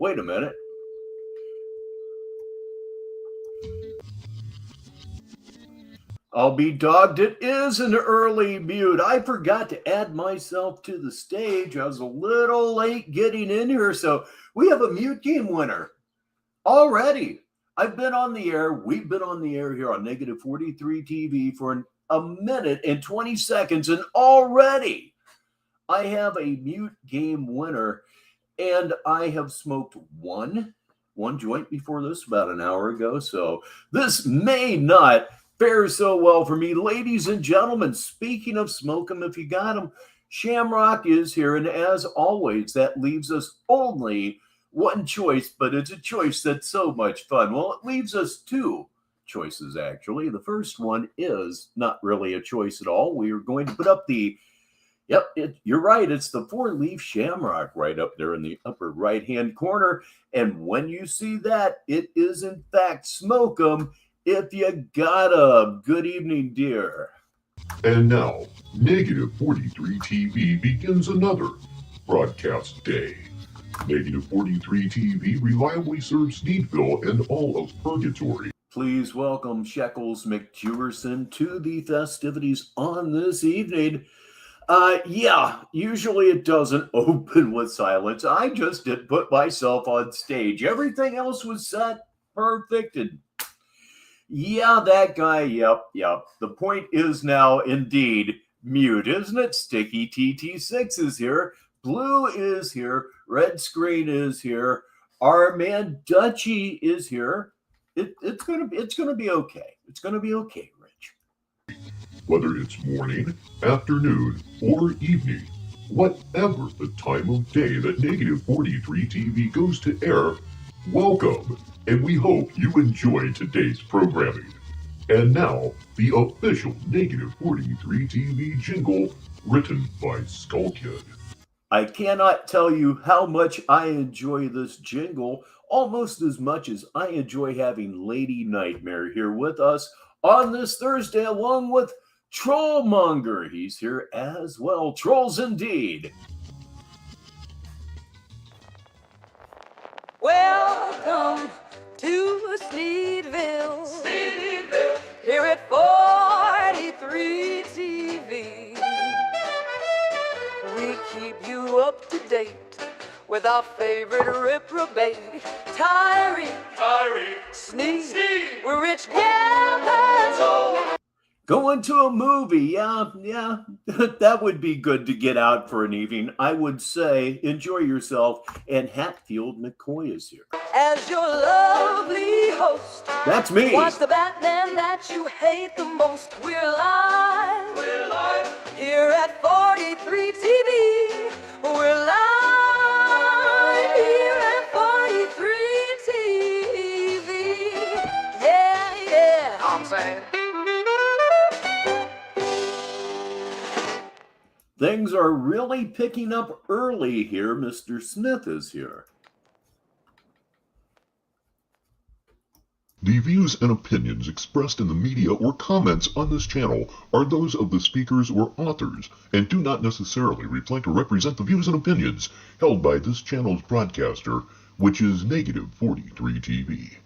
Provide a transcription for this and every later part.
wait a minute. I'll be dogged. It is an early mute. I forgot to add myself to the stage. I was a little late getting in here, so we have a mute game winner already. I've been on the air. We've been on the air here on Negative 43 TV for a minute and 20 seconds, and already I have a mute game winner, and I have smoked one joint before this about an hour ago, so this may not fare so well for me. Ladies and gentlemen, speaking of smoke 'em if you got 'em, Shamrock is here, and as always, that leaves us only one choice, but it's a choice that's so much fun. Well, it leaves us two choices, actually. The first one is not really a choice at all. We are going to put up the, you're right, it's the 4-leaf Shamrock right up there in the upper right-hand corner. And when you see that, it is in fact Smoke 'em if you got 'em. Good evening, dear. And now, Negative 43 TV begins another broadcast day. Negative 43 TV reliably serves Needville and all of Purgatory. Please welcome Shekels McJewerson to the festivities on this evening. Usually it doesn't open with silence. I just did put myself on stage. Everything else was set perfect. And that guy, yep. The point is now indeed mute, isn't it? Sticky TT6 is here. Blue is here. Red screen is here. Our man Dutchy is here. It's gonna be okay. It's gonna be okay, Rich. Whether it's morning, afternoon, or evening, whatever the time of day that Negative 43 TV goes to air, welcome, and we hope you enjoy today's programming. And now, the official Negative 43 TV jingle, written by Skull Kid. I cannot tell you how much I enjoy this jingle, almost as much as I enjoy having Lady Nightmare here with us on this Thursday, along with Trollmonger. He's here as well. Trolls indeed. Welcome to Sleeville, here at 43 TV. We keep you up to date with our favorite reprobate, Tyree, Sneeze, we're Rich Barritone. Going to a movie, yeah, that would be good to get out for an evening. I would say enjoy yourself, and Hatfield McCoy is here. As your lovely host, that's me. Watch the Batman that you hate the most. We're live here at 43 TV. We're live here at 43 TV. Yeah. I'm saying. Things are really picking up early here. Mr. Smith is here. The views and opinions expressed in the media or comments on this channel are those of the speakers or authors and do not necessarily reflect or represent the views and opinions held by this channel's broadcaster, which is Negative 43 TV.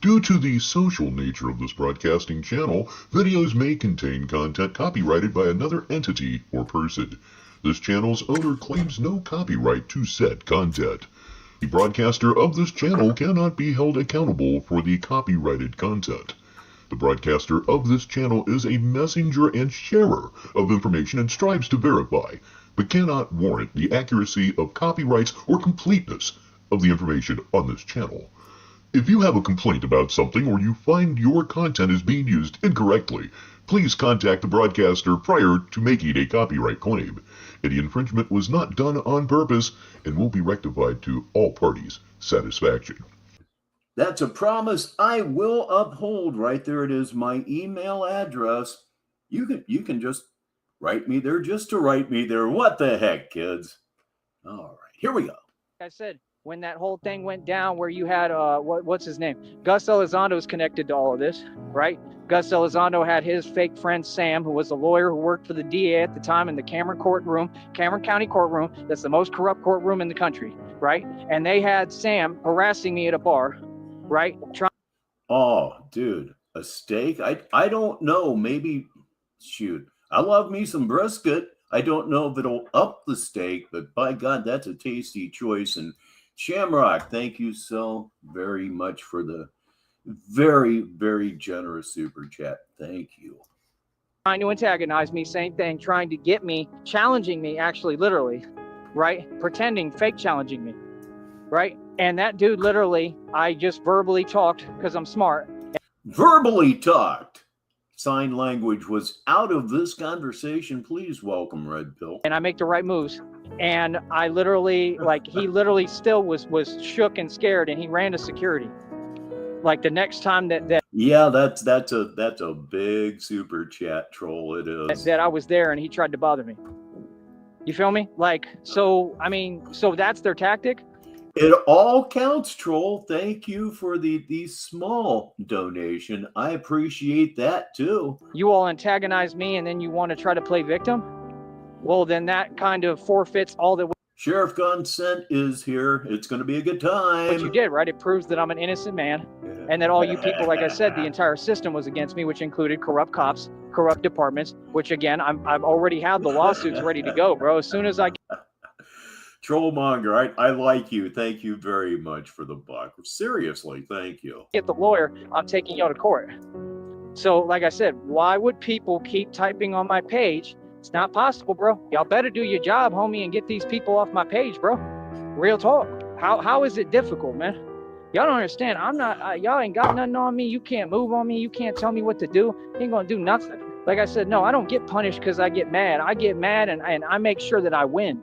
Due to the social nature of this broadcasting channel, videos may contain content copyrighted by another entity or person. This channel's owner claims no copyright to said content. The broadcaster of this channel cannot be held accountable for the copyrighted content. The broadcaster of this channel is a messenger and sharer of information and strives to verify, but cannot warrant the accuracy of copyrights or completeness of the information on this channel. If you have a complaint about something or you find your content is being used incorrectly, please contact the broadcaster prior to making a copyright claim. Any infringement was not done on purpose and will be rectified to all parties' satisfaction. That's a promise I will uphold. Right there it is, my email address. You can just write me there. What the heck, kids? All right, here we go. I said, when that whole thing went down where you had, what's his name? Gus Elizondo is connected to all of this, right? Gus Elizondo had his fake friend Sam, who was a lawyer who worked for the DA at the time in the Cameron County courtroom. That's the most corrupt courtroom in the country, right? And they had Sam harassing me at a bar, right? Oh, dude, a steak? I don't know. Maybe, shoot. I love me some brisket. I don't know if it'll up the steak, but by God, that's a tasty choice. And Shamrock, thank you so very much for the very, very generous super chat. Thank you. Trying to antagonize me, same thing, trying to get me, challenging me, actually, literally, right? Pretending, fake challenging me, right? And that dude, literally, I just verbally talked because I'm smart. Verbally talked. Sign language was out of this conversation. Please welcome Red Pill. And I make the right moves. And I literally, like, he literally still was shook and scared, and he ran to security. Like the next time that yeah, that's a big super chat troll. It is that I was there, and he tried to bother me. You feel me? Like, so I mean, so that's their tactic. It all counts, troll. Thank you for the small donation. I appreciate that too. You all antagonize me, and then you want to try to play victim. Well, then that kind of forfeits all that. Sheriff Consent is here. It's going to be a good time. What you did, right? It proves that I'm an innocent man, and that all you people, like I said, the entire system was against me, which included corrupt cops, corrupt departments. Which again, I've already had the lawsuits ready to go, bro. As soon as I Trollmonger, I like you. Thank you very much for the buck. Seriously, thank you. Get the lawyer, I'm taking y'all to court. So, like I said, why would people keep typing on my page? It's not possible, bro. Y'all better do your job, homie, and get these people off my page, bro. Real talk. How is it difficult, man? Y'all don't understand. I'm not, y'all ain't got nothing on me. You can't move on me. You can't tell me what to do. You ain't gonna do nothing. Like I said, no, I don't get punished because I get mad. I get mad and I make sure that I win.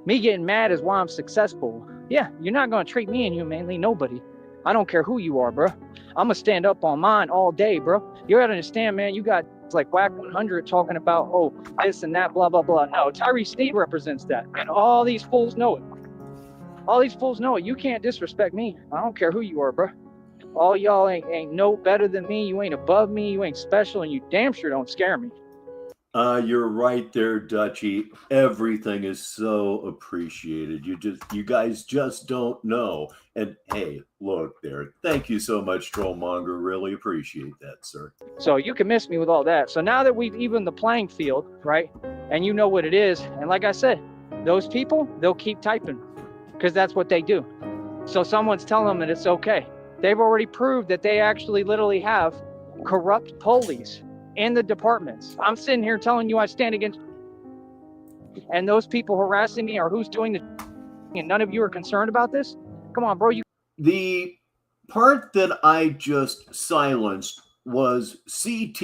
Me getting mad is why I'm successful. Yeah, you're not gonna treat me inhumanely, nobody. I don't care who you are, bro. I'm gonna stand up on mine all day, bro. You gotta understand, man, you got like Whack 100 talking about, oh, this and that, blah, blah, blah. No, Tyree Sneed represents that. And all these fools know it. All these fools know it. You can't disrespect me. I don't care who you are, bro. All y'all ain't no better than me. You ain't above me. You ain't special. And you damn sure don't scare me. You're right there, Dutchie. Everything is so appreciated. You guys just don't know. And hey, look there. Thank you so much, Trollmonger. Really appreciate that, sir. So you can miss me with all that. So now that we've evened the playing field, right? And you know what it is. And like I said, those people, they'll keep typing because that's what they do. So someone's telling them that it's okay. They've already proved that they actually literally have corrupt police in the departments. I'm sitting here telling you I stand against, and those people harassing me are who's doing the, and none of you are concerned about this? Come on, bro. The part that I just silenced was CT.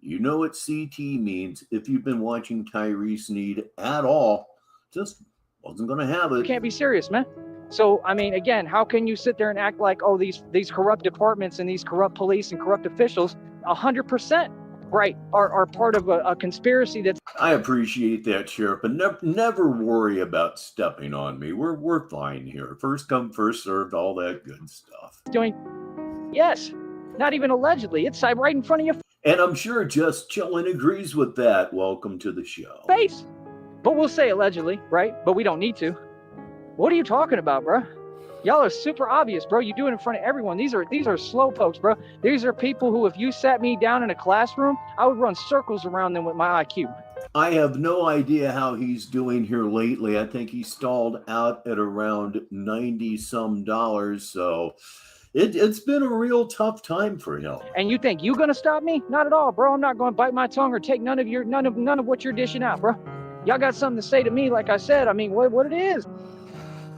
You know what CT means. If you've been watching Tyree Sneed at all, just wasn't going to have it. You can't be serious, man. So, I mean, again, how can you sit there and act like, oh, these corrupt departments and these corrupt police and corrupt officials 100% right are part of a conspiracy that's... I appreciate that, Sheriff, but never worry about stepping on me. We're fine here. First come, first served, all that good stuff. Doing... Yes, not even allegedly. It's right in front of your and I'm sure Just Chillin' agrees with that. Welcome to the show. Face. But we'll say allegedly, right? But we don't need to. What are you talking about, bro? Y'all are super obvious, bro. You do it in front of everyone. These are slow pokes, bro. These are people who, if you sat me down in a classroom, I would run circles around them with my IQ. I have no idea how he's doing here lately. I think he stalled out at around $90-some. So it's been a real tough time for him. And you think you gonna stop me? Not at all, bro. I'm not gonna bite my tongue or take none of what you're dishing out, bro. Y'all got something to say to me, like I said. I mean, what it is.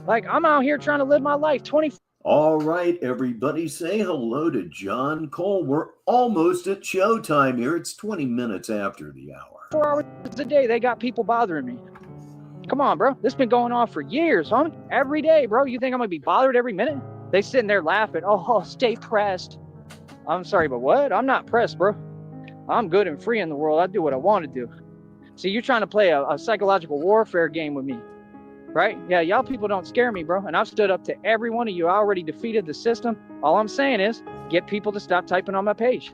Like, I'm out here trying to live my life. All right, everybody, say hello to John Cole. We're almost at showtime here. It's 20 minutes after the hour. 4 hours a day, they got people bothering me. Come on, bro. This been going on for years, homie. Every day, bro. You think I'm going to be bothered every minute? They sitting there laughing. Oh, stay pressed. I'm sorry, but what? I'm not pressed, bro. I'm good and free in the world. I do what I want to do. See, you're trying to play a psychological warfare game with me. right? Yeah, y'all people don't scare me, bro. And I've stood up to every one of you. I already defeated the system. All I'm saying is get people to stop typing on my page.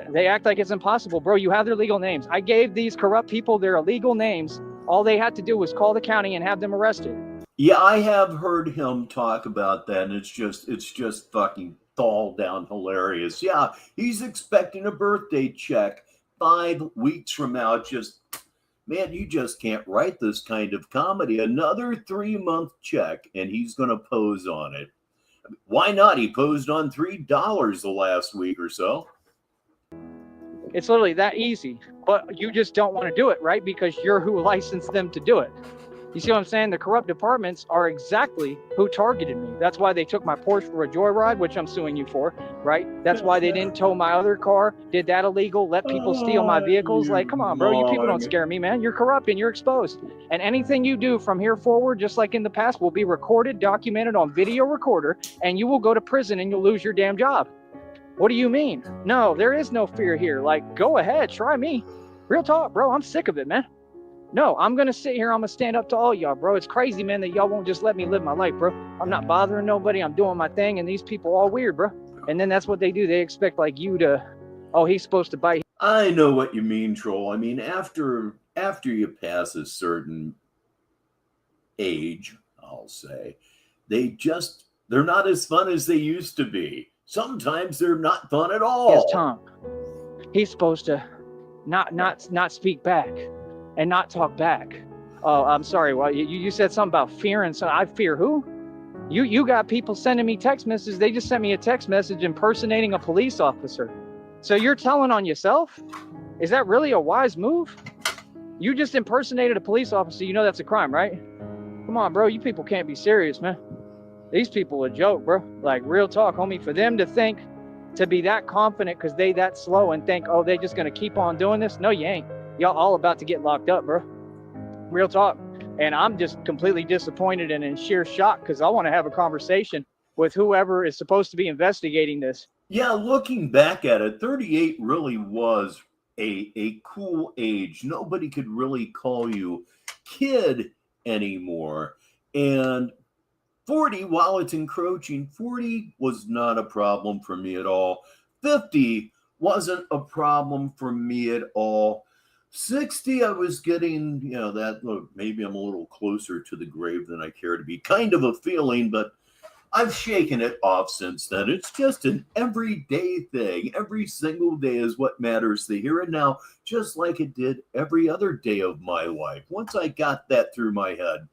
They act like it's impossible, bro. You have their legal names. I gave these corrupt people their illegal names. All they had to do was call the county and have them arrested. Yeah, I have heard him talk about that, and it's just fucking fall down hilarious. Yeah, he's expecting a birthday check 5 weeks from now. Just, man, you just can't write this kind of comedy. Another 3-month check, and he's going to pose on it. Why not? He posed on $3 the last week or so. It's literally that easy, but you just don't want to do it, right? Because you're who licensed them to do it. You see what I'm saying? The corrupt departments are exactly who targeted me. That's why they took my Porsche for a joyride, which I'm suing you for, right? That's why they didn't tow my other car, did that illegal, let people steal my vehicles. Like, come on, bro, you people don't scare me, man. You're corrupt and you're exposed. And anything you do from here forward, just like in the past, will be recorded, documented on video recorder, and you will go to prison and you'll lose your damn job. What do you mean? No, there is no fear here. Like, go ahead, try me. Real talk, bro. I'm sick of it, man. No, I'm going to sit here. I'm going to stand up to all y'all, bro. It's crazy, man, that y'all won't just let me live my life, bro. I'm not bothering nobody. I'm doing my thing. And these people all weird, bro. And then that's what they do. They expect like you to, oh, he's supposed to bite. I know what you mean, Troll. I mean, after you pass a certain age, I'll say, they're not as fun as they used to be. Sometimes they're not fun at all. His tongue. He's supposed to not speak back and not talk back. Oh, I'm sorry. Well, you said something about fear, and so I fear who? You got people sending me text messages. They just sent me a text message impersonating a police officer. So you're telling on yourself? Is that really a wise move? You just impersonated a police officer. You know that's a crime, right? Come on, bro. You people can't be serious, man. These people are a joke, bro. Like, real talk, homie. For them to think, to be that confident because they that slow and think, oh, they just going to keep on doing this. No, you ain't. Y'all all about to get locked up, bro. Real talk. And I'm just completely disappointed and in sheer shock because I want to have a conversation with whoever is supposed to be investigating this. Yeah, looking back at it, 38 really was a cool age. Nobody could really call you kid anymore. And 40, while it's encroaching, 40 was not a problem for me at all. 50 wasn't a problem for me at all. 60, I was getting, that maybe I'm a little closer to the grave than I care to be. Kind of a feeling, but I've shaken it off since then. It's just an everyday thing. Every single day is what matters, the here and now, just like it did every other day of my life. Once I got that through my head,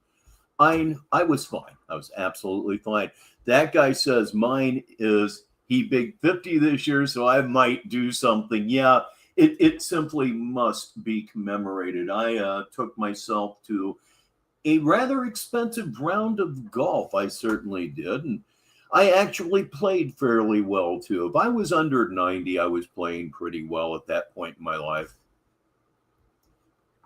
I was fine. I was absolutely fine. That guy says mine is he big 50 this year, so I might do something. Yeah, it simply must be commemorated. I took myself to a rather expensive round of golf. I certainly did. And I actually played fairly well, too. If I was under 90, I was playing pretty well at that point in my life.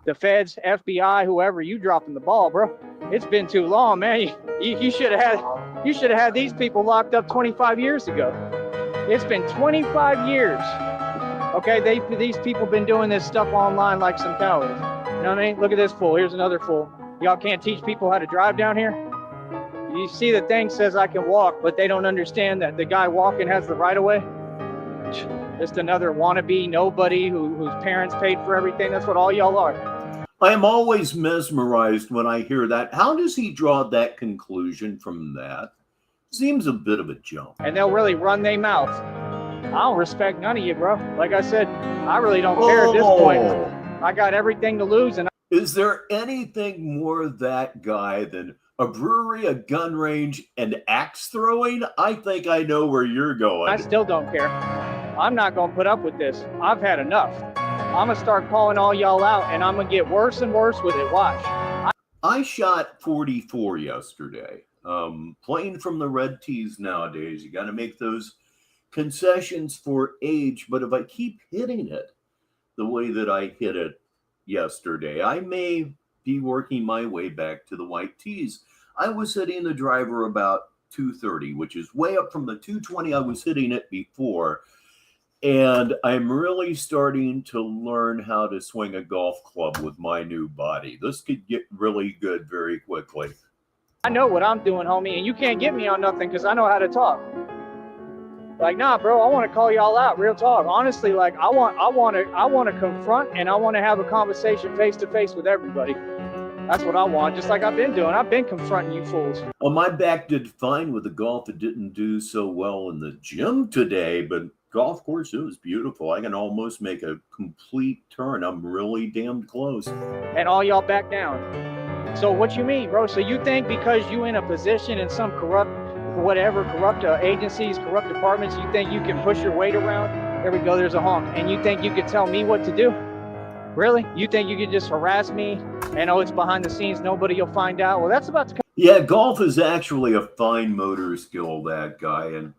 The feds, FBI, whoever, you dropping the ball, bro. It's been too long, man. You should have had these people locked up 25 years ago. It's been 25 years. Okay, these people been doing this stuff online like some cowards. You know what I mean? Look at this fool. Here's another fool. Y'all can't teach people how to drive down here? You see the thing says I can walk, but they don't understand that the guy walking has the right of way. Just another wannabe nobody whose parents paid for everything. That's what all y'all are. I am always mesmerized when I hear that. How does he draw that conclusion from that? Seems a bit of a jump. And they'll really run their mouth. I don't respect none of you, bro. Like I said, I really don't care at this point. I got everything to lose. And is there anything more that guy than a brewery, a gun range, and axe throwing? I think I know where you're going. I still don't care. I'm not going to put up with this. I've had enough. I'm going to start calling all y'all out, and I'm going to get worse and worse with it. Watch. I shot 44 yesterday. Playing from the red tees nowadays, you got to make those concessions for age. But if I keep hitting it the way that I hit it yesterday, I may be working my way back to the white tees. I was hitting the driver about 230, which is way up from the 220 I was hitting it before. And I'm really starting to learn how to swing a golf club with my new body. This could get really good very quickly. I know what I'm doing, homie, and you can't get me on nothing because I know how to talk. Like, nah, bro, I want to call y'all out, real talk. Honestly, like, I want to confront, and I want to have a conversation face to face with everybody. That's what I want, just like I've been doing. I've been confronting you fools. Well, my back did fine with the golf. It didn't do so well in the gym today, but golf course, it was beautiful. I can almost make a complete turn. I'm really damn close. And all y'all back down. So what you mean, bro? So you think because you in a position in some corrupt agencies, corrupt departments, you think you can push your weight around? There we go, there's a honk. And you think you could tell me what to do? Really? You think you could just harass me and it's behind the scenes, nobody will find out? Well, that's about to come. Yeah, golf is actually a fine motor skill, that guy. And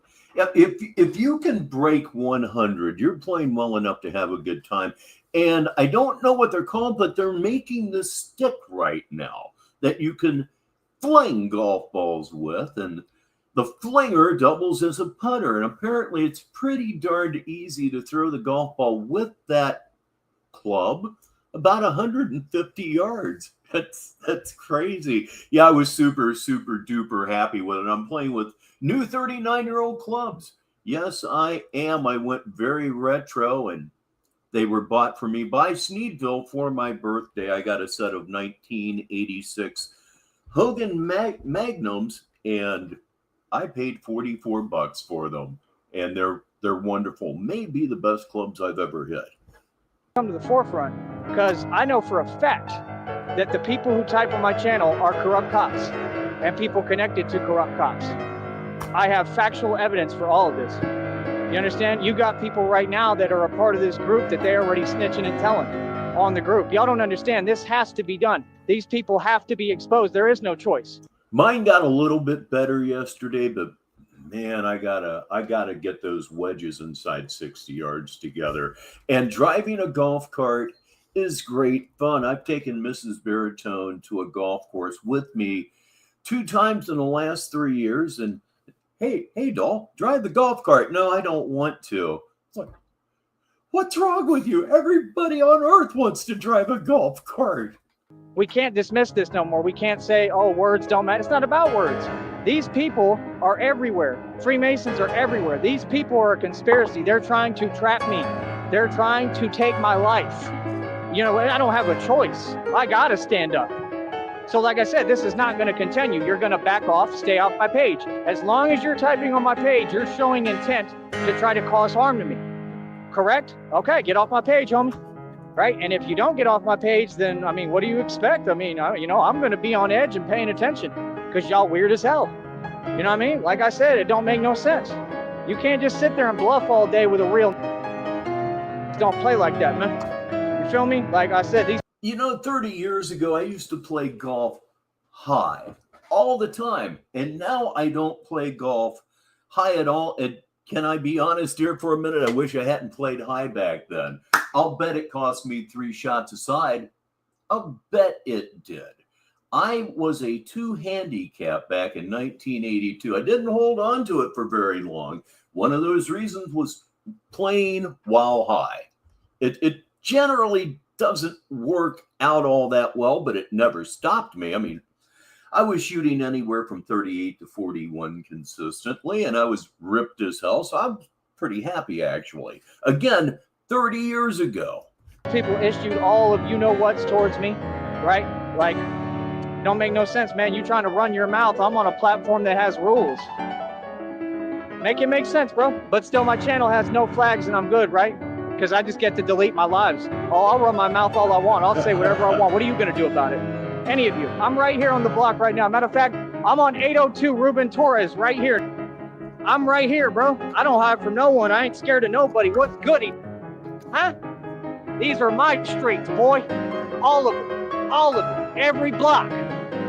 if you can break 100, you're playing well enough to have a good time. And I don't know what they're called, but they're making this stick right now that you can fling golf balls with. And the flinger doubles as a putter. And apparently it's pretty darned easy to throw the golf ball with that club about 150 yards. That's crazy. Yeah, I was super duper happy with it. I'm playing with new 39-year-old clubs. Yes, I am. I went very retro, and they were bought for me by Sneedville for my birthday. I got a set of 1986 Hogan Magnums, and I paid $44 for them. And they're wonderful. Maybe the best clubs I've ever hit. Come to the forefront because I know for a fact that the people who type on my channel are corrupt cops and people connected to corrupt cops. I have factual evidence for all of this. You understand? You got people right now that are a part of this group that they're already snitching and telling on the group. Y'all don't understand. This has to be done. These people have to be exposed. There is no choice. Mine got a little bit better yesterday, but man, I gotta get those wedges inside 60 yards together. And driving a golf cart is great fun. I've taken Mrs. Baritone to a golf course with me 2 times in the last 3 years. And hey, doll, drive the golf cart. No, I don't want to. It's like, what's wrong with you? Everybody on earth wants to drive a golf cart. We can't dismiss this no more. We can't say, oh, words don't matter. It's not about words. These people are everywhere. Freemasons are everywhere. These people are a conspiracy. They're trying to trap me. They're trying to take my life. You know, I don't have a choice. I gotta stand up. So like I said, this is not gonna continue. You're gonna back off, stay off my page. As long as you're typing on my page, you're showing intent to try to cause harm to me. Correct? Okay, get off my page, homie. Right? And if you don't get off my page, then, I mean, what do you expect? I mean, you know, I'm gonna be on edge and paying attention because y'all weird as hell. You know what I mean? Like I said, it don't make no sense. You can't just sit there and bluff all day with a real... Don't play like that, man. You feel me? Like I said, these... You know, 30 years ago, I used to play golf high all the time. And now I don't play golf high at all. And can I be honest here for a minute? I wish I hadn't played high back then. I'll bet it cost me 3 shots aside. I'll bet it did. I was a 2 handicap back in 1982. I didn't hold on to it for very long. One of those reasons was playing while high. It generally doesn't work out all that well, but it never stopped me. I mean, I was shooting anywhere from 38 to 41 consistently, and I was ripped as hell, so I'm pretty happy, actually. Again, 30 years ago. People issued all of you-know-whats towards me, right? Like, don't make no sense, man. You trying to run your mouth. I'm on a platform that has rules. Make it make sense, bro. But still, my channel has no flags, and I'm good, right? Because I just get to delete my lives. Oh, I'll run my mouth all I want. I'll say whatever I want. What are you going to do about it? Any of you. I'm right here on the block right now. Matter of fact, I'm on 802 Ruben Torres right here. I'm right here, bro. I don't hide from no one. I ain't scared of nobody. What's goody? Huh? These are my streets, boy. All of them. All of them. Every block.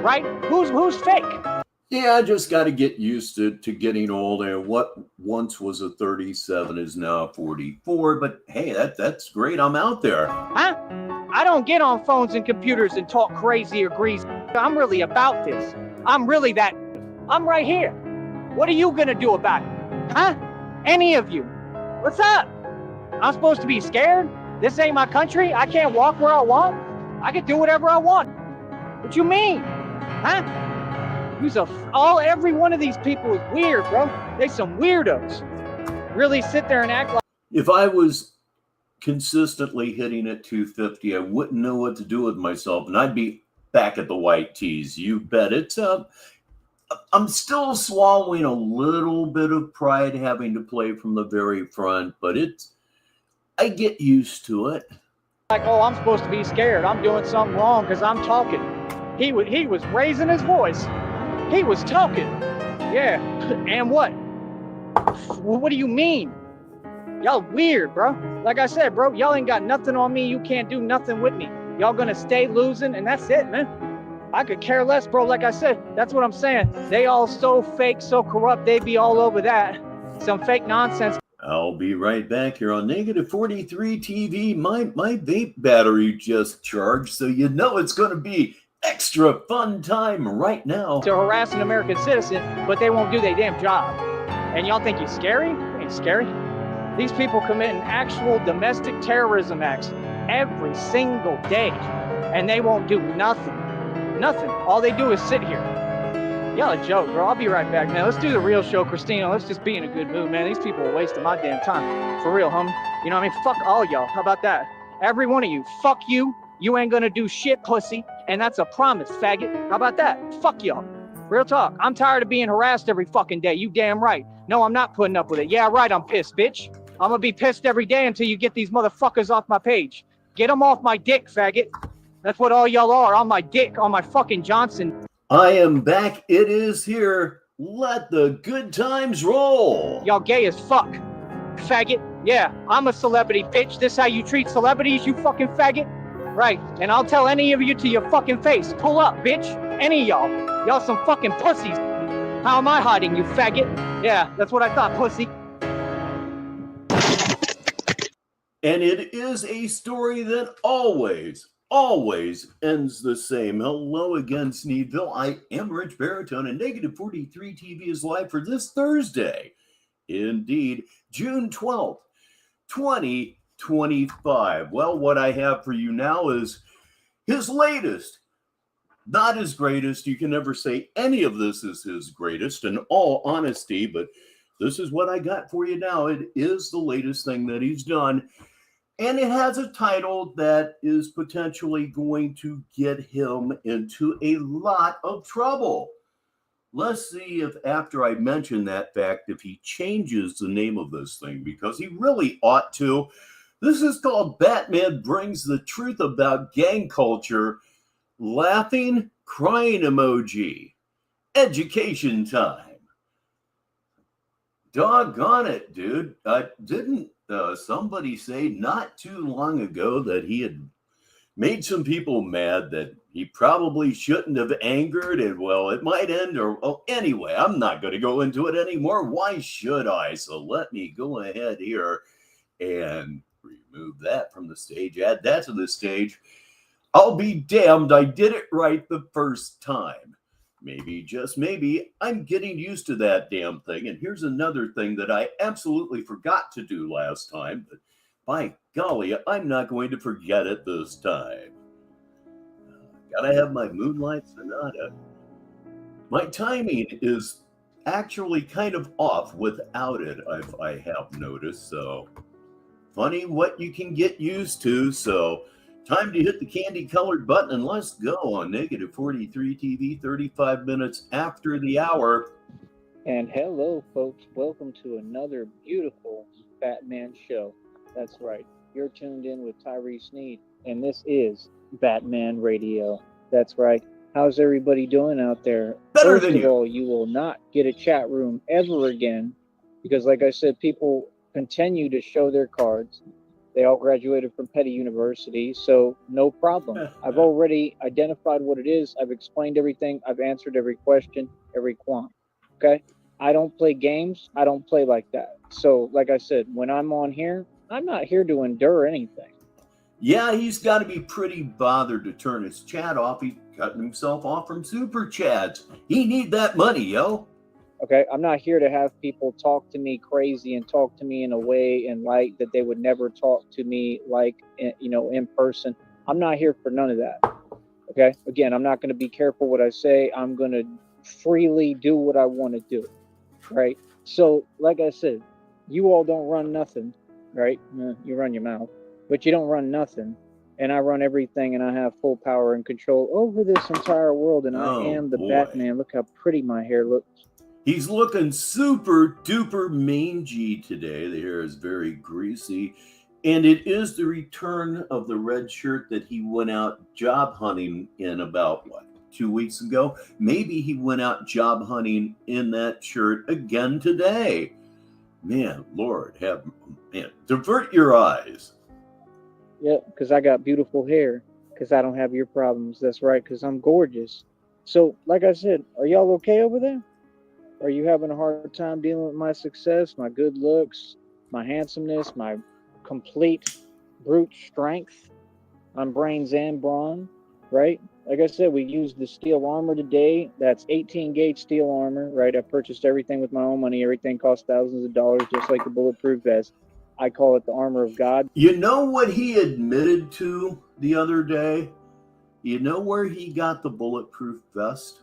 Right? Who's fake? Yeah, I just got to get used to getting old. And what once was a 37 is now a 44. But hey, that's great. I'm out there. Huh? I don't get on phones and computers and talk crazy or greasy. I'm really about this. I'm really that. I'm right here. What are you going to do about it? Huh? Any of you? What's up? I'm supposed to be scared? This ain't my country? I can't walk where I want? I can do whatever I want. What you mean? Huh? Every one of these people is weird, bro. They some weirdos. Really sit there and act like... If I was consistently hitting at 250, I wouldn't know what to do with myself, and I'd be back at the white tees. You bet. I'm still swallowing a little bit of pride having to play from the very front, but I get used to it. Like, oh, I'm supposed to be scared. I'm doing something wrong because I'm talking. He was raising his voice. He was talking. Yeah. And what? What do you mean? Y'all weird, bro. Like I said, bro, y'all ain't got nothing on me. You can't do nothing with me. Y'all gonna stay losing, and that's it, man. I could care less, bro. Like I said, that's what I'm saying. They all so fake, so corrupt. They be all over that. Some fake nonsense. I'll be right back here on Negative 43 TV. My vape battery just charged, so you know it's going to be extra fun time right now. To harass an American citizen, but they won't do their damn job. And y'all think he's scary? He ain't scary. These people committing actual domestic terrorism acts every single day, and they won't do nothing. Nothing. All they do is sit here. Y'all a joke, bro. I'll be right back, man. Let's do the real show, Christina. Let's just be in a good mood, man. These people are wasting my damn time. For real, homie. You know what I mean? Fuck all y'all. How about that? Every one of you. Fuck you. You ain't gonna do shit, pussy. And that's a promise, faggot. How about that? Fuck y'all. Real talk. I'm tired of being harassed every fucking day. You damn right. No, I'm not putting up with it. Yeah, right, I'm pissed, bitch. I'm gonna be pissed every day until you get these motherfuckers off my page. Get them off my dick, faggot. That's what all y'all are, on my dick, on my fucking Johnson. I am back. It is here. Let the good times roll. Y'all gay as fuck, faggot. Yeah, I'm a celebrity, bitch. This how you treat celebrities, you fucking faggot? Right, and I'll tell any of you to your fucking face. Pull up, bitch. Any of y'all. Y'all some fucking pussies. How am I hiding, you faggot? Yeah, that's what I thought, pussy. And it is a story that always ends the same. Hello again, Sneedville. I am Rich Baritone, and Negative 43 TV is live for this Thursday. Indeed, June 12th, 2025. Well, what I have for you now is his latest. Not his greatest. You can never say any of this is his greatest, in all honesty, but this is what I got for you now. It is the latest thing that he's done. And it has a title that is potentially going to get him into a lot of trouble. Let's see if after I mention that fact, if he changes the name of this thing, because he really ought to. This is called Batman Brings the Truth About Gang Culture. Laughing, crying emoji. Education time. Doggone it, dude. Didn't somebody say not too long ago that he had made some people mad that he probably shouldn't have angered, and well, it might end, or oh, anyway, I'm not going to go into it anymore. Why should I? So let me go ahead here and remove that from the stage, add that to the stage. I'll be damned, I did it right the first time. Maybe, just maybe, I'm getting used to that damn thing. And here's another thing that I absolutely forgot to do last time, but by golly, I'm not going to forget it this time. Gotta have my Moonlight Sonata. My timing is actually kind of off without it, I have noticed. So, funny what you can get used to. So, time to hit the candy-colored button and let's go on Negative 43 TV, 35 minutes after the hour. And hello, folks. Welcome to another beautiful Batman show. That's right. You're tuned in with Tyree Sneed, and this is Batman Radio. That's right. How's everybody doing out there? Better First than of you. all, you will not get a chat room ever again because, like I said, people continue to show their cards. They all graduated from Petty University, so no problem. I've already identified what it is. I've explained everything. I've answered every question, every quant. Okay? I don't play games. I don't play like that. So, like I said, when I'm on here, I'm not here to endure anything. Yeah, he's got to be pretty bothered to turn his chat off. He's cutting himself off from Superchats. He need that money, yo. Okay, I'm not here to have people talk to me crazy and talk to me in a way and light that they would never talk to me like, in person. I'm not here for none of that. Okay, again, I'm not going to be careful what I say. I'm going to freely do what I want to do. Right. So, like I said, you all don't run nothing, right? You run your mouth, but you don't run nothing. And I run everything, and I have full power and control over this entire world. And I Oh, am the boy. Batman. Look how pretty my hair looks. He's looking super duper mangy today. The hair is very greasy. And it is the return of the red shirt that he went out job hunting in about, 2 weeks ago? Maybe he went out job hunting in that shirt again today. Man, Lord, divert your eyes. Yeah, because I got beautiful hair, because I don't have your problems. That's right, because I'm gorgeous. So, like I said, are y'all okay over there? Are you having a hard time dealing with my success, my good looks, my handsomeness, my complete brute strength? I'm brains and brawn, right? Like I said, we used the steel armor today. That's 18 gauge steel armor, right? I purchased everything with my own money. Everything costs thousands of dollars, just like the bulletproof vest. I call it the armor of God. You know what he admitted to the other day? You know where he got the bulletproof vest?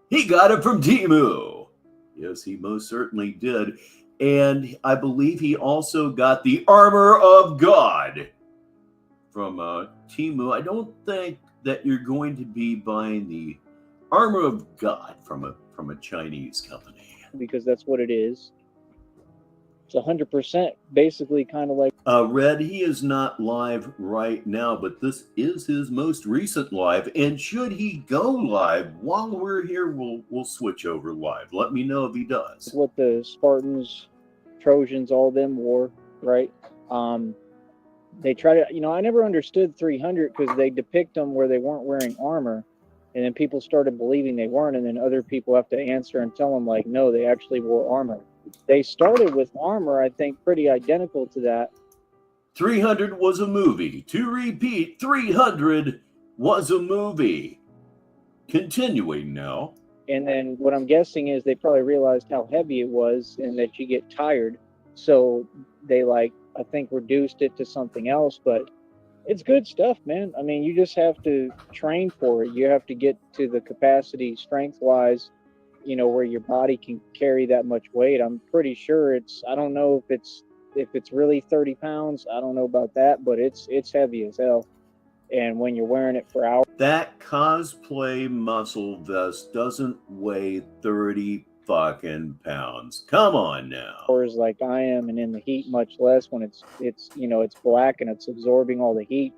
He got it from Temu. Yes, he most certainly did. And I believe he also got the armor of God from Temu. I don't think that you're going to be buying the armor of God from a Chinese company. Because that's what it is. It's 100% basically kind of like Red, he is not live right now, but this is his most recent live. And should he go live while we're here, we'll switch over live. Let me know if he does. what the Spartans, Trojans, all them wore, right? They try to, I never understood 300 because they depict them where they weren't wearing armor. And then people started believing they weren't. And then other people have to answer and tell them, like, no, they actually wore armor. They started with armor, I think, pretty identical to that. 300 was a movie. To repeat, 300 was a movie. Continuing now. And then what I'm guessing is they probably realized how heavy it was and that you get tired. So they, I think, reduced it to something else. But it's good stuff, man. I mean, you just have to train for it. You have to get to the capacity strength-wise, where your body can carry that much weight. I'm pretty sure I don't know if it's really 30 pounds. I don't know about that, but it's heavy as hell. And when you're wearing it for hours. That cosplay muscle vest doesn't weigh 30 fucking pounds. Come on now. Like I am, and in the heat much less when it's black and it's absorbing all the heat.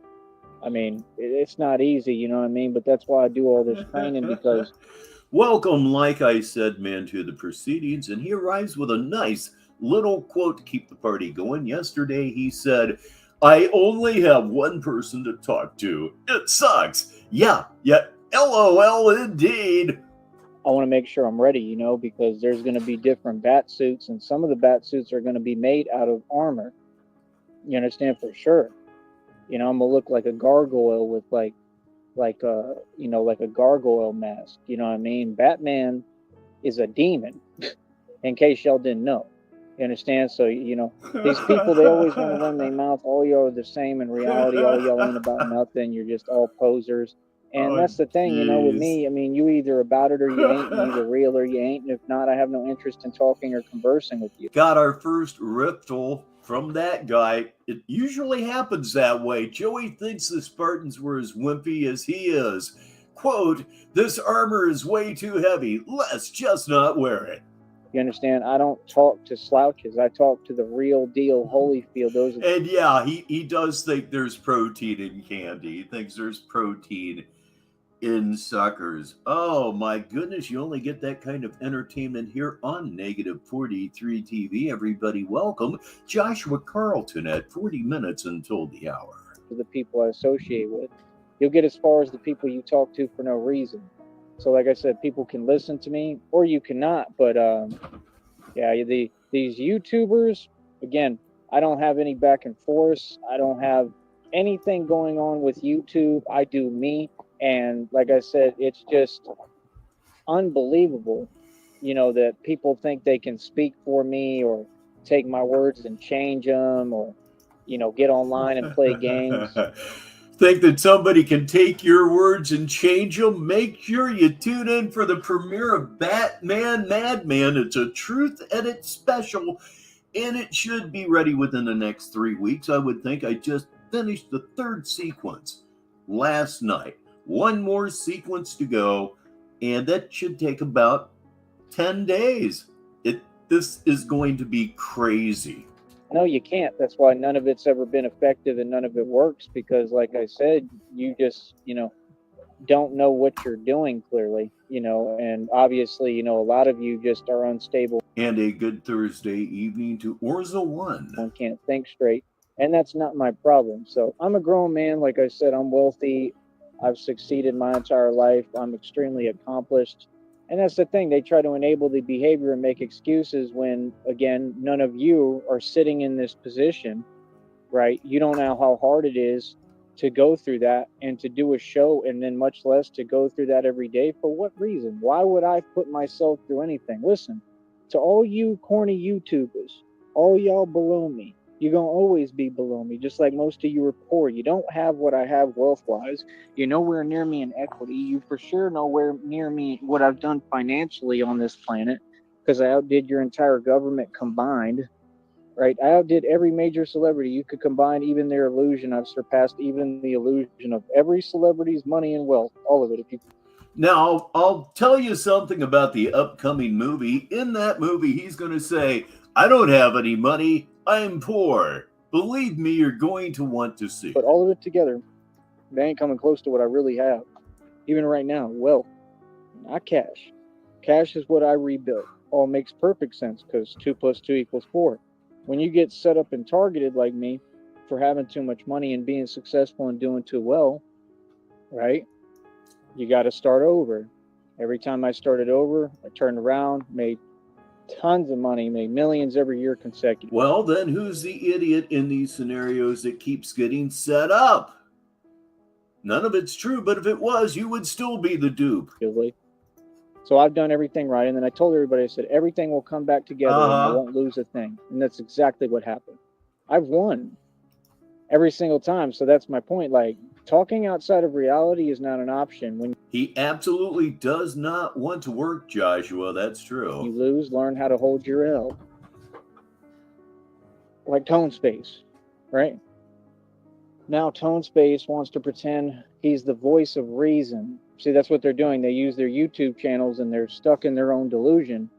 I mean, it's not easy, you know what I mean? But that's why I do all this training, because welcome, like I said, man, to the proceedings, and he arrives with a nice little quote to keep the party going. Yesterday, he said, I only have one person to talk to. It sucks. Yeah, LOL indeed. I want to make sure I'm ready, because there's going to be different bat suits, and some of the bat suits are going to be made out of armor. You understand, for sure. I'm going to look like a gargoyle with like a gargoyle mask. You know what I mean? Batman is a demon, in case y'all didn't know. You understand? So, these people, they always want to run their mouth. All y'all are the same in reality. All y'all ain't about nothing. You're just all posers. And that's the thing, with me. I mean, you either about it or you ain't. You either real or you ain't. And if not, I have no interest in talking or conversing with you. Got our first riffle from that guy. It usually happens that way. Joey thinks the Spartans were as wimpy as he is. Quote, this armor is way too heavy. Let's just not wear it. You understand? I don't talk to slouches. I talk to the real deal Holyfield. And yeah, he does think there's protein in candy. He thinks there's protein in suckers. Oh my goodness, you only get that kind of entertainment here on Negative 43 TV. Everybody welcome Joshua Carlton at 40 minutes until the hour. The people I associate with. You'll get as far as the people you talk to for no reason. So like I said, people can listen to me or you cannot. But these YouTubers, again, I don't have any back and forth. I don't have anything going on with YouTube. I do me. And like I said, it's just unbelievable that people think they can speak for me or take my words and change them, or get online and play games. Think that somebody can take your words and change them? Make sure you tune in for the premiere of Batman Madman. It's a Truth Edit special, and it should be ready within the next 3 weeks, I would think. I just finished the third sequence last night. One more sequence to go, and that should take about 10 days. This is going to be crazy. No, you can't. That's why none of it's ever been effective and none of it works, because like I said, you just, don't know what you're doing clearly, and obviously, a lot of you just are unstable. And a good Thursday evening to Orza One. One can't think straight, and that's not my problem. So I'm a grown man. Like I said, I'm wealthy. I've succeeded my entire life. I'm extremely accomplished. And that's the thing. They try to enable the behavior and make excuses when, again, none of you are sitting in this position, right? You don't know how hard it is to go through that and to do a show, and then much less to go through that every day. For what reason? Why would I put myself through anything? Listen, to all you corny YouTubers, all y'all below me, you're going to always be below me, just like most of you are poor. You don't have what I have wealth-wise. You're nowhere near me in equity. You for sure nowhere near me what I've done financially on this planet, because I outdid your entire government combined, right? I outdid every major celebrity. You could combine even their illusion. I've surpassed even the illusion of every celebrity's money and wealth, all of it. Now, I'll tell you something about the upcoming movie. In that movie, he's going to say, I don't have any money. I'm poor. Believe me, you're going to want to see. But all of it together, they ain't coming close to what I really have. Even right now, wealth, not cash. Cash is what I rebuilt. All makes perfect sense, because 2 + 2 = 4. When you get set up and targeted like me for having too much money and being successful and doing too well, right? You got to start over. Every time I started over, I turned around, made tons of money, made millions every year consecutive. Well, then who's the idiot in these scenarios that keeps getting set up? None of it's true, but if it was, you would still be the dupe. So I've done everything right. And then I told everybody, I said, everything will come back together and I won't lose a thing. And that's exactly what happened. I've won every single time. So that's my point. Like, talking outside of reality is not an option. When he absolutely does not want to work, Joshua. That's true. You lose, learn how to hold your L. Like Tone Space, right? Now Tone Space wants to pretend he's the voice of reason. See, that's what they're doing. They use their YouTube channels and they're stuck in their own delusion.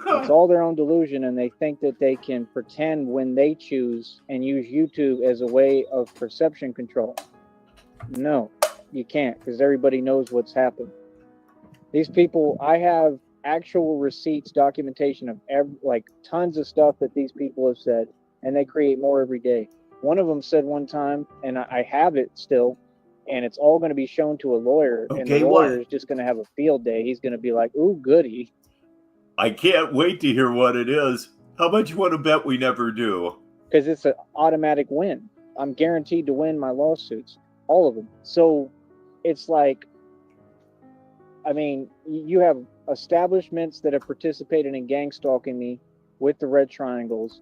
It's all their own delusion, and they think that they can pretend when they choose and use YouTube as a way of perception control. No, you can't, because everybody knows what's happened. These people, I have actual receipts, documentation of tons of stuff that these people have said, and they create more every day. One of them said one time, and I have it still, and it's all going to be shown to a lawyer, and the lawyer is just going to have a field day. He's going to be like, ooh, goody. I can't wait to hear what it is. How much you want to bet we never do? Because it's an automatic win. I'm guaranteed to win my lawsuits, all of them. So it's like, I mean, you have establishments that have participated in gang stalking me with the red triangles.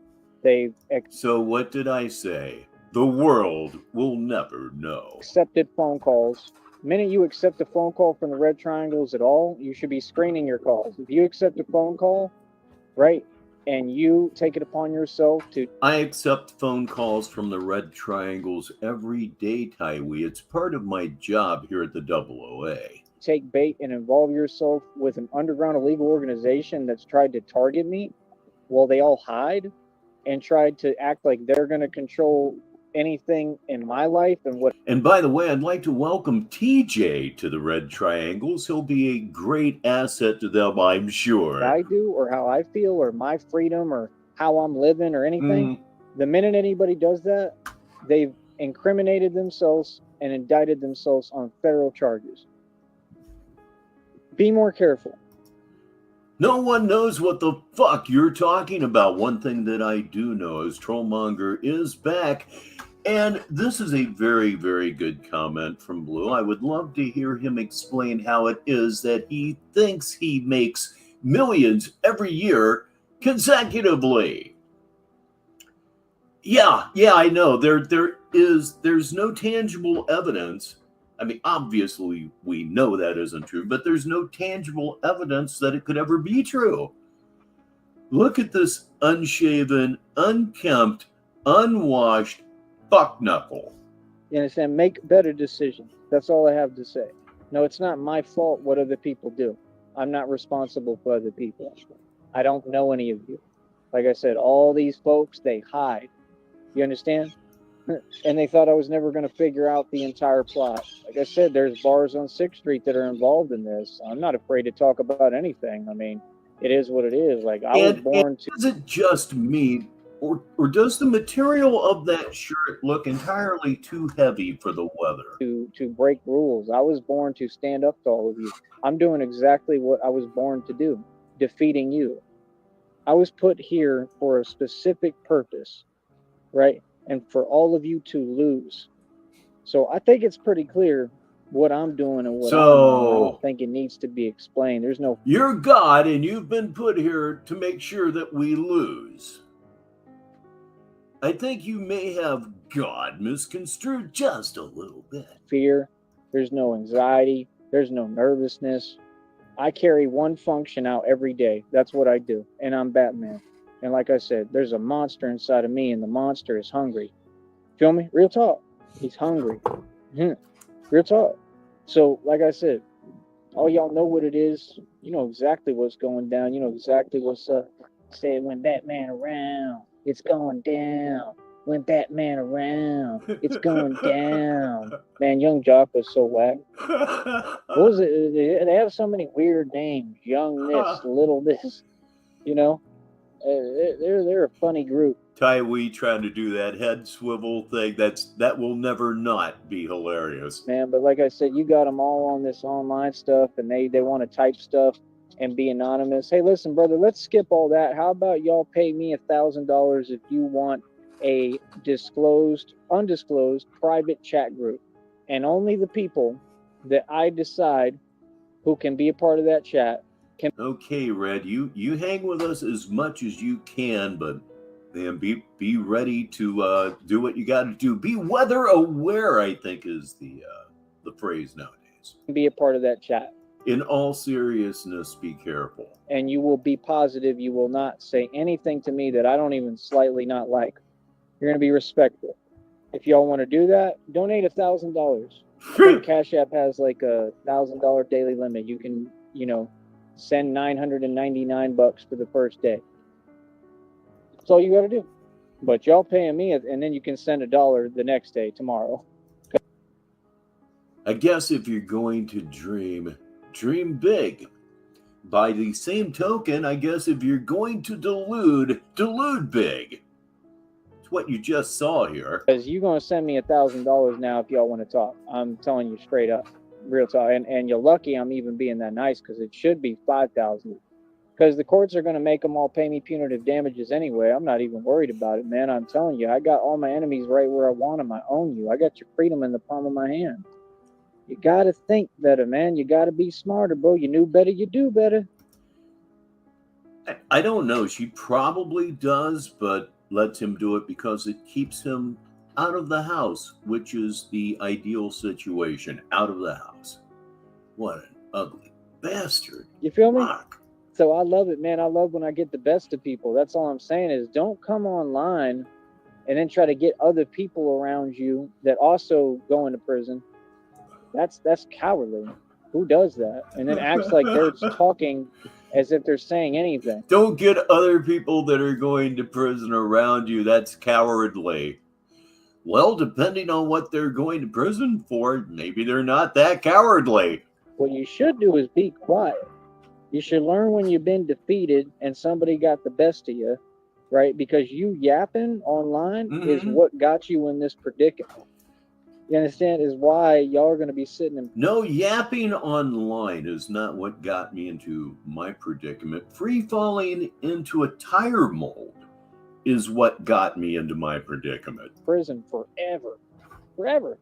So what did I say? The world will never know. Accepted phone calls. The minute you accept a phone call from the red triangles at all, you should be screening your calls. If you accept a phone call, right, and you take it upon yourself to... I accept phone calls from the red triangles every day, Taiwi. It's part of my job here at the OOA. Take bait and involve yourself with an underground illegal organization that's tried to target me while they all hide and tried to act like they're going to control anything in my life and what. And by the way, I'd like to welcome TJ to the Red Triangles. He'll be a great asset to them, I'm sure. I do, or how I feel, or my freedom, or how I'm living, or anything. The minute anybody does that, they've incriminated themselves and indicted themselves on federal charges. Be more careful. No one knows what the fuck you're talking about. One thing that I do know is Trollmonger is back. And this is a very, very good comment from Blue. I would love to hear him explain how it is that he thinks he makes millions every year consecutively. Yeah, I know. There's no tangible evidence. I mean, obviously we know that isn't true, but there's no tangible evidence that it could ever be true. Look at this unshaven, unkempt, unwashed fuck knuckle. You understand? Make better decisions. That's all I have to say. No, it's not my fault what other people do. I'm not responsible for other people. I don't know any of you. Like I said, all these folks, they hide. You understand? And they thought I was never going to figure out the entire plot. Like I said, there's bars on 6th Street that are involved in this. I'm not afraid to talk about anything. I mean, it is what it is. Like, I was born to... Is it just me, or does the material of that shirt look entirely too heavy for the weather? To break rules. I was born to stand up to all of you. I'm doing exactly what I was born to do, defeating you. I was put here for a specific purpose, right? And for all of you to lose. So I think it's pretty clear what I'm doing and what I'm doing. I don't think it needs to be explained. There's no... You're God, and you've been put here to make sure that we lose. I think you may have God misconstrued just a little bit. Fear. There's no anxiety. There's no nervousness. I carry one function out every day. That's what I do. And I'm Batman. And like I said, there's a monster inside of me, and the monster is hungry. Feel me? Real talk. He's hungry. Real talk. So, like I said, all y'all know what it is. You know exactly what's going down. You know exactly what's up. Said when Batman around, it's going down. When Batman around, it's going down. Man, Young Jock was so whack. What was it? They have so many weird names. Young this, little this. You know? They're a funny group. Tywee trying to do that head swivel thing, that will never not be hilarious. Man, but like I said, you got them all on this online stuff, and they want to type stuff and be anonymous. Hey, listen, brother, let's skip all that. How about y'all pay me $1,000 if you want a undisclosed private chat group, and only the people that I decide who can be a part of that chat. Okay, Red, you hang with us as much as you can, but man, be ready to do what you got to do. Be weather aware, I think, is the phrase nowadays. Be a part of that chat. In all seriousness, be careful. And you will be positive. You will not say anything to me that I don't even slightly not like. You're going to be respectful. If y'all want to do that, donate $1,000. Cash App has like a $1,000 daily limit. You can, send $999 for the first day. That's all you got to do. But y'all paying me, and then you can send $1 the next day, tomorrow. I guess if you're going to dream big. By the same token, I guess if you're going to delude big. It's what you just saw here. Because you're going to send me $1,000 now if y'all want to talk. I'm telling you straight up. Real talk. And you're lucky I'm even being that nice, because it should be $5,000. Because the courts are going to make them all pay me punitive damages anyway. I'm not even worried about it, man. I'm telling you, I got all my enemies right where I want them. I own you. I got your freedom in the palm of my hand. You got to think better, man. You got to be smarter, bro. You knew better, you do better. I don't know. She probably does, but lets him do it because it keeps him out of the house, which is the ideal situation. Out of the house. What an ugly bastard. You feel me? Fuck. So I love it, man. I love when I get the best of people. That's all I'm saying is don't come online and then try to get other people around you that also go into prison. That's cowardly. Who does that? And then acts like they're talking as if they're saying anything. Don't get other people that are going to prison around you. That's cowardly. Well, depending on what they're going to prison for, maybe they're not that cowardly. What you should do is be quiet. You should learn when you've been defeated and somebody got the best of you, right? Because you yapping online is what got you in this predicament. You understand? Is why y'all are going to be sitting in... No, yapping online is not what got me into my predicament. Free falling into a tire mold is what got me into my predicament. Prison forever. Forever.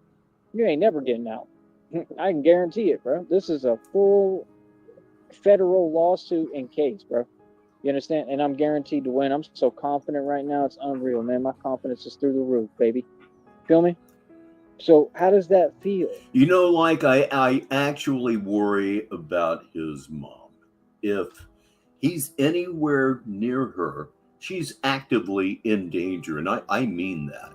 You ain't never getting out. I can guarantee it, bro. This is a full federal lawsuit and case, bro. You understand? And I'm guaranteed to win. I'm so confident right now. It's unreal, man. My confidence is through the roof, baby. Feel me? So how does that feel? You know, like I actually worry about his mom. If he's anywhere near her, she's actively in danger. And I mean that.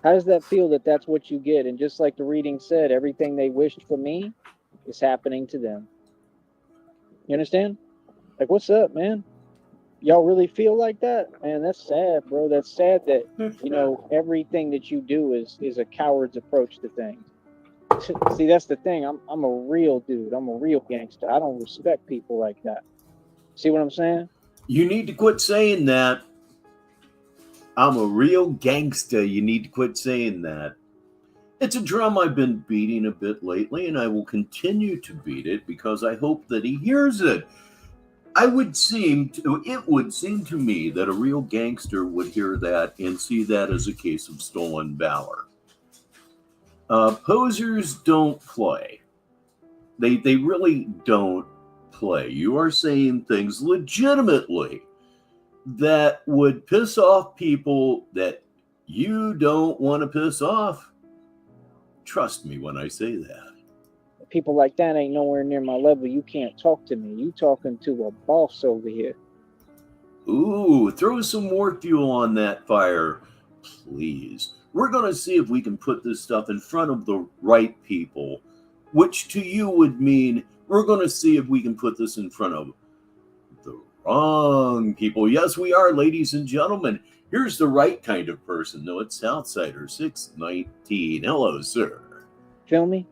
How does that feel that that's what you get? And just like the reading said, everything they wished for me is happening to them. You understand? Like, what's up, man? Y'all really feel like that? Man, that's sad, bro. That's sad that, you know, everything that you do is a coward's approach to things. See, that's the thing. I'm a real dude. I'm a real gangster. I don't respect people like that. See what I'm saying? You need to quit saying that. I'm a real gangster. You need to quit saying that. It's a drum I've been beating a bit lately, and I will continue to beat it because I hope that he hears it. It would seem to me that a real gangster would hear that and see that as a case of stolen valor. Posers don't play. They really don't play. You are saying things legitimately that would piss off people that you don't want to piss off. Trust me when I say that. People like that ain't nowhere near my level. You can't talk to me. You talking to a boss over here. Ooh, throw some more fuel on that fire, please. We're going to see if we can put this stuff in front of the right people, which to you would mean we're going to see if we can put this in front of the wrong people. Yes, we are, ladies and gentlemen. Here's the right kind of person. No, it's Southsider 619. Hello, sir. Feel me?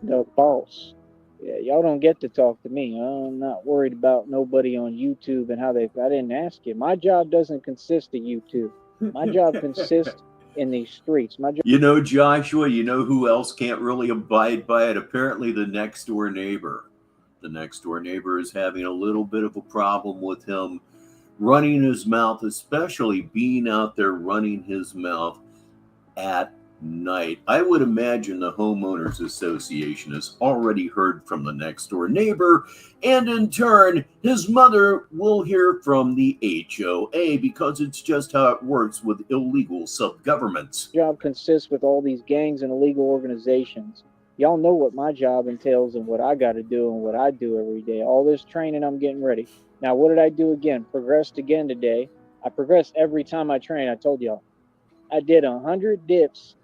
The boss. Yeah, y'all don't get to talk to me. I'm not worried about nobody on YouTube and how I didn't ask you. My job doesn't consist of YouTube. My job consists in these streets. My job. You know, Joshua, you know who else can't really abide by it? Apparently the next door neighbor. The next door neighbor is having a little bit of a problem with him running his mouth, especially being out there running his mouth at night. I would imagine the homeowners association has already heard from the next door neighbor, and in turn his mother will hear from the HOA, because it's just how it works with illegal sub-governments. Job consists with all these gangs and illegal organizations. Y'all know what my job entails and what I got to do and what I do every day. All this training, I'm getting ready. Now, what did I do again? Progressed again today. I progress every time I train. I told y'all. I did 100 dips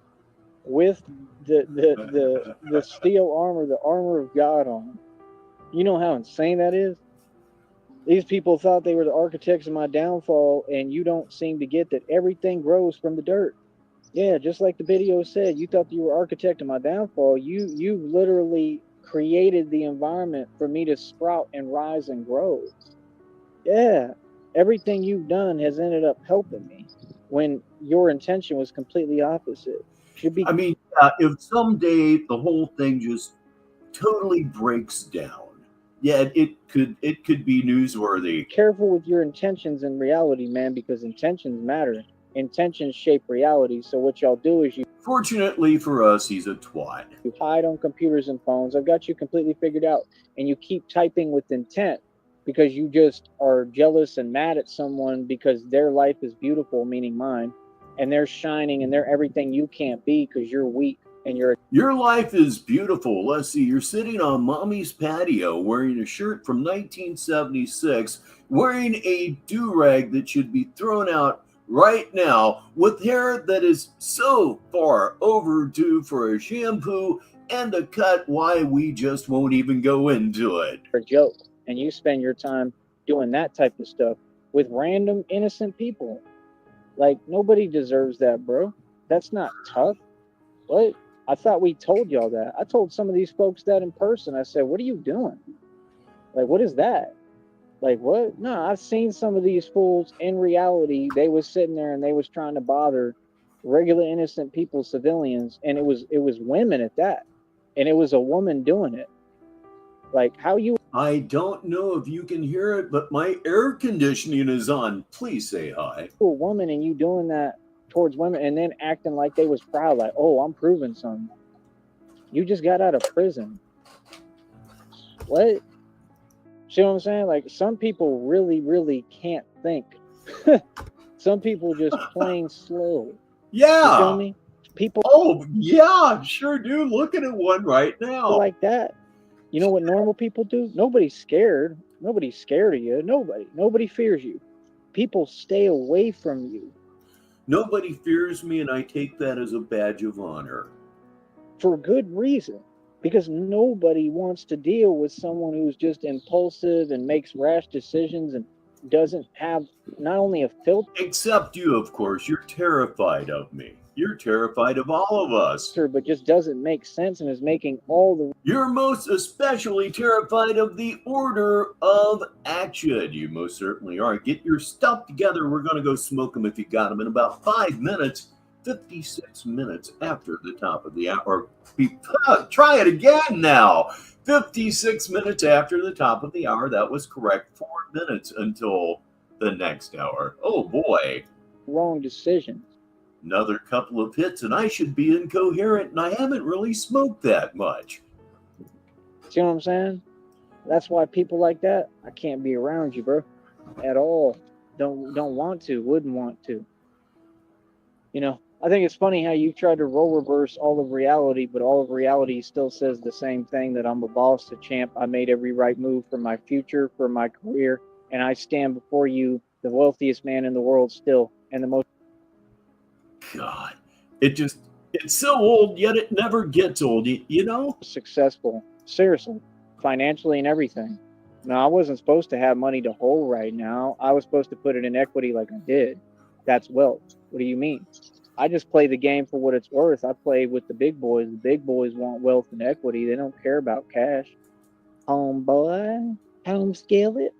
with the steel armor, the armor of God on. You know how insane that is? These people thought they were the architects of my downfall, and you don't seem to get that everything grows from the dirt. Yeah, just like the video said, you thought you were architect of my downfall. You literally created the environment for me to sprout and rise and grow. Yeah, everything you've done has ended up helping me when your intention was completely opposite. I mean, if someday the whole thing just totally breaks down, yeah, it could be newsworthy. Careful with your intentions in reality, man, because intentions matter. Intentions shape reality. So what y'all do is you. Fortunately for us, he's a twat. You hide on computers and phones. I've got you completely figured out, and you keep typing with intent because you just are jealous and mad at someone because their life is beautiful, meaning mine. And they're shining and they're everything you can't be because you're weak and you're. Your life is beautiful. Let's see, you're sitting on mommy's patio wearing a shirt from 1976, wearing a do-rag that should be thrown out right now, with hair that is so far overdue for a shampoo and a cut. Why, we just won't even go into it. A joke. And you spend your time doing that type of stuff with random innocent people. Like, nobody deserves that, bro. That's not tough. What? I thought we told y'all that. I told some of these folks that in person. I said, what are you doing? Like, what is that? Like, what? No, I've seen some of these fools in reality. They was sitting there and they was trying to bother regular innocent people, civilians, and it was women at that. And it was a woman doing it. Like, how you... I don't know if you can hear it, but my air conditioning is on. Please say hi. A woman, and you doing that towards women and then acting like they was proud, like, oh, I'm proving something. You just got out of prison. What? See what I'm saying? Like, some people really, really can't think. Some people just plain slow. You feel Yeah. me? People Oh, yeah, sure do. Looking at one right now. like that. You know what normal people do? Nobody's scared. Nobody's scared of you. Nobody fears you. People stay away from you Nobody fears me, and I take that as a badge of honor. for good reason. Because nobody wants to deal with someone who's just impulsive and makes rash decisions and doesn't have not only a filter, Except you, of course. You're terrified of me. You're terrified of all of us. but just doesn't make sense and is making all the You're most especially terrified of the order of action. You most certainly are. Get your stuff together. We're going to go smoke them if you got them in about 5 minutes, 56 minutes after the top of the hour. Try it again now. 56 minutes after the top of the hour. That was correct. 4 minutes until the next hour. Oh boy. wrong decisions. Another couple of hits and I should be incoherent, and I haven't really smoked that much. See what I'm saying? That's why people like that, I can't be around you, bro, at all. Don't want to, wouldn't want to. You know, I think it's funny how you tried to role reverse all of reality, but all of reality still says the same thing, that I'm a boss, a champ. I made every right move for my future, for my career, and I stand before you, the wealthiest man in the world still, and the most God, it's so old, yet it never gets old, you know? successful, seriously, financially and everything. Now, I wasn't supposed to have money to hold right now. I was supposed to put it in equity like I did. That's wealth. What do you mean? I just play the game for what it's worth. I play with the big boys. The big boys want wealth and equity. They don't care about cash. Homeboy, home skillet.